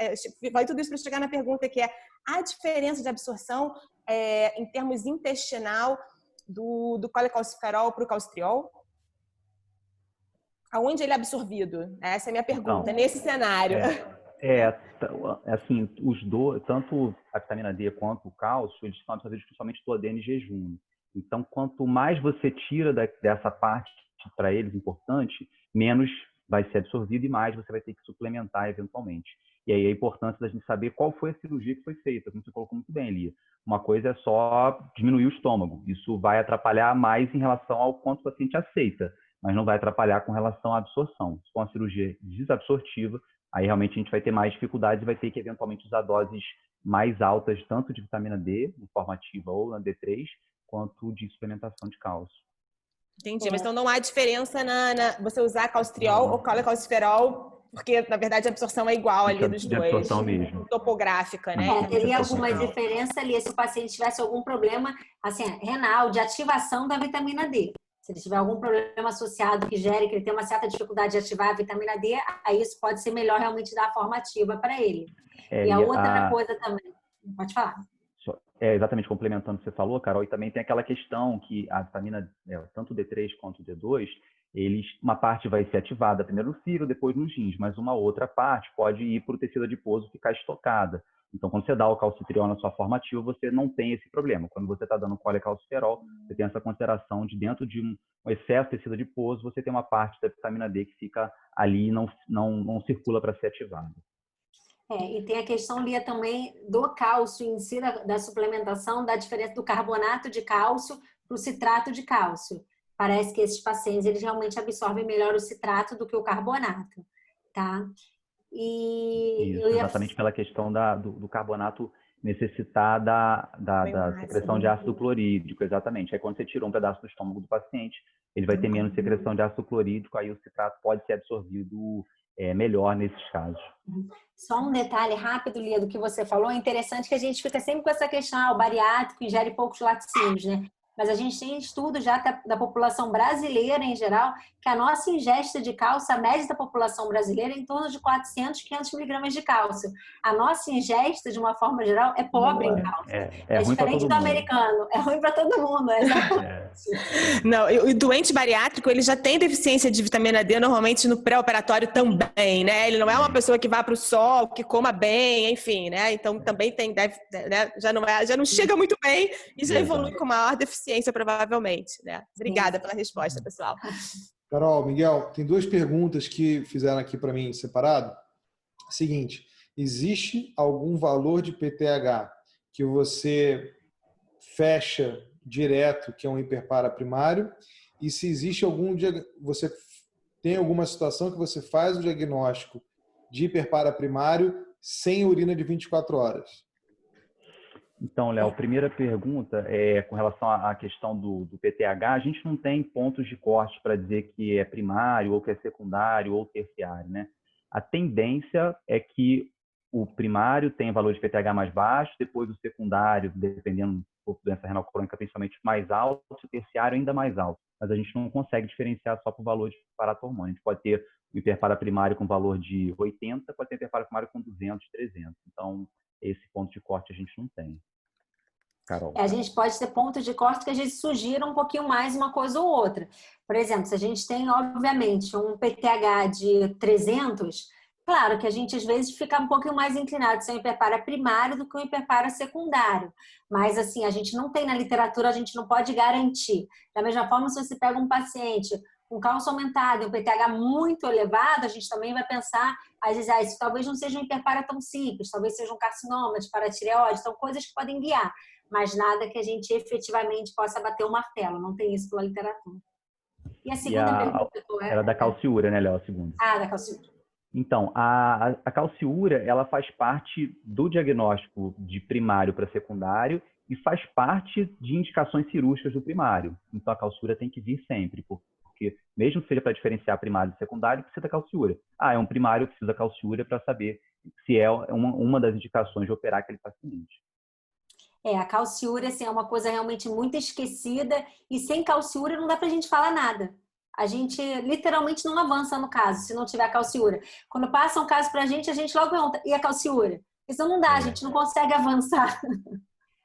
vai tudo isso para chegar na pergunta que é a diferença de absorção em termos intestinal do colecalciferol para o calcitriol? Aonde ele é absorvido? Essa é a minha pergunta, nesse cenário. Assim, os dois, tanto a vitamina D quanto o cálcio, eles são absorvidos principalmente pelo ADN em jejum. Então, quanto mais você tira dessa parte para eles importante, menos vai ser absorvido e mais você vai ter que suplementar eventualmente. E aí a importância da gente saber qual foi a cirurgia que foi feita, como você colocou muito bem, Lia. Uma coisa é só diminuir o estômago. Isso vai atrapalhar mais em relação ao quanto o paciente aceita, mas não vai atrapalhar com relação à absorção. Se for uma cirurgia desabsortiva, aí realmente a gente vai ter mais dificuldades e vai ter que eventualmente usar doses mais altas, tanto de vitamina D, de forma ativa ou na D3, quanto de suplementação de cálcio. Entendi, mas então não há diferença você usar calcitriol ou colecalciferol, porque na verdade a absorção é igual ali dos dois. Absorção mesmo. Topográfica, né? Teria alguma diferença ali se o paciente tivesse algum problema assim, renal, de ativação da vitamina D. Se ele tiver algum problema associado que gere que ele tem uma certa dificuldade de ativar a vitamina D, aí isso pode ser melhor realmente dar a forma ativa para ele. E a outra coisa também, pode falar. Exatamente, complementando o que você falou, Carol, e também tem aquela questão que a vitamina, tanto o D3 quanto o D2, uma parte vai ser ativada primeiro no fígado, depois nos rins, mas uma outra parte pode ir para o tecido adiposo ficar estocada. Então, quando você dá o calcitriol na sua forma ativa, você não tem esse problema. Quando você está dando colecalciferol, você tem essa consideração de dentro de um excesso de tecido adiposo, você tem uma parte da vitamina D que fica ali e não circula para ser ativada. E tem a questão, Lia, também do cálcio em si, da suplementação, da diferença do carbonato de cálcio para o citrato de cálcio. Parece que esses pacientes, eles realmente absorvem melhor o citrato do que o carbonato, tá? Isso, exatamente pela questão do carbonato necessitar da secreção de ácido clorídrico, exatamente. Aí quando você tira um pedaço do estômago do paciente, ele vai ter menos secreção de ácido clorídrico, aí o citrato pode ser absorvido melhor nesses casos. Só um detalhe rápido, Lia, do que você falou. É interessante que a gente fica sempre com essa questão, o bariátrico ingere poucos laticínios, né? Mas a gente tem estudo já da população brasileira em geral, que a nossa ingesta de cálcio, a média da população brasileira é em torno de 400, 500 miligramas de cálcio. A nossa ingesta, de uma forma geral, é pobre em cálcio. É diferente do americano. É ruim para todo mundo, exatamente. Não, o doente bariátrico, ele já tem deficiência de vitamina D normalmente no pré-operatório também, né? Ele não é uma pessoa que vá para o sol, que coma bem, enfim, né? Então também né? já não chega muito bem e já evolui com maior deficiência, provavelmente, né? Obrigada pela resposta, pessoal. Carol, Miguel, tem 2 perguntas que fizeram aqui para mim separado. Seguinte, existe algum valor de PTH que você fecha direto, que é um hiperpara primário? E se existe algum, você tem alguma situação que você faz o diagnóstico de hiperpara primário sem urina de 24 horas? Então, Léo, primeira pergunta é com relação à questão do PTH. A gente não tem pontos de corte para dizer que é primário, ou que é secundário, ou terciário, né? A tendência é que o primário tenha valor de PTH mais baixo, depois o secundário, dependendo da doença renal crônica, principalmente mais alto, e o terciário ainda mais alto. Mas a gente não consegue diferenciar só por valor de paratormônio. A gente pode ter o hiperpara primário com valor de 80, pode ter hiperpara primário com 200, 300. Então, esse ponto de corte a gente não tem. Carol. A gente pode ter pontos de corte que a gente sugira um pouquinho mais uma coisa ou outra. Por exemplo, se a gente tem, obviamente, um PTH de 300, claro que a gente às vezes fica um pouquinho mais inclinado a ser um hiperpara primário do que um hiperpara secundário. Mas assim, a gente não tem na literatura, a gente não pode garantir. Da mesma forma, se você pega um paciente com cálcio aumentado e um PTH muito elevado, a gente também vai pensar, às vezes, isso talvez não seja um hiperpara tão simples, talvez seja um carcinoma de paratireoide, são coisas que podem guiar, mas nada que a gente efetivamente possa bater o martelo, não tem isso pela literatura. E a segunda pergunta é? Era da calciúria, né, Léo, a segunda? Ah, da calciúria. Então, a calciúria, ela faz parte do diagnóstico de primário para secundário e faz parte de indicações cirúrgicas do primário. Então, a calciúria tem que vir sempre, porque mesmo que seja para diferenciar primário e secundário, precisa calciúria. É um primário, precisa calciúria para saber se é uma das indicações de operar aquele paciente. A calciúria assim, é uma coisa realmente muito esquecida e sem calciúria não dá pra gente falar nada. A gente literalmente não avança no caso, se não tiver calciúria. Quando passa um caso pra gente logo pergunta, e a calciúria? Isso não dá, a gente não consegue avançar.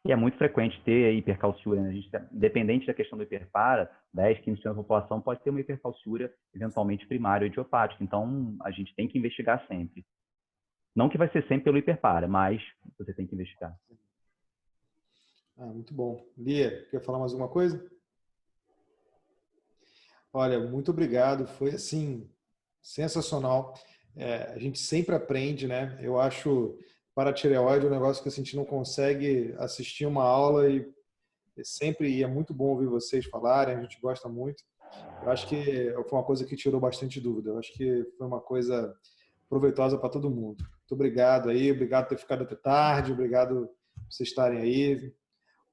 E é muito frequente ter hipercalciúria, né? A gente, independente da questão do hiperpara, 10, 15% da população pode ter uma hipercalciúria, eventualmente primária ou idiopática. Então, a gente tem que investigar sempre. Não que vai ser sempre pelo hiperpara, mas você tem que investigar. Muito bom. Lia, quer falar mais alguma coisa? Olha, muito obrigado. Foi, assim, sensacional. A gente sempre aprende, né? Eu acho paratireoide um negócio que a gente não consegue assistir uma aula e é muito bom ouvir vocês falarem, a gente gosta muito. Eu acho que foi uma coisa que tirou bastante dúvida. Eu acho que foi uma coisa proveitosa para todo mundo. Muito obrigado aí, obrigado por ter ficado até tarde, obrigado por vocês estarem aí.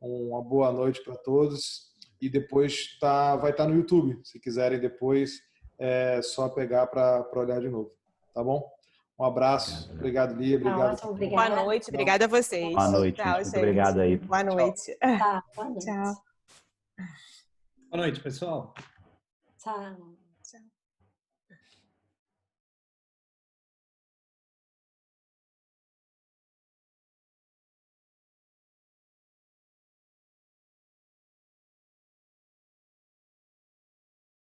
Uma boa noite para todos. E depois vai estar no YouTube. Se quiserem depois, é só pegar para olhar de novo. Tá bom? Um abraço. Obrigado, Lia. Obrigado. Ótimo, obrigada. Boa noite. Obrigada a vocês. Boa noite. Tchau, Muito gente. obrigado aí. Boa noite. Tá, boa noite. Tchau. Boa noite, pessoal. Tchau. Tchau.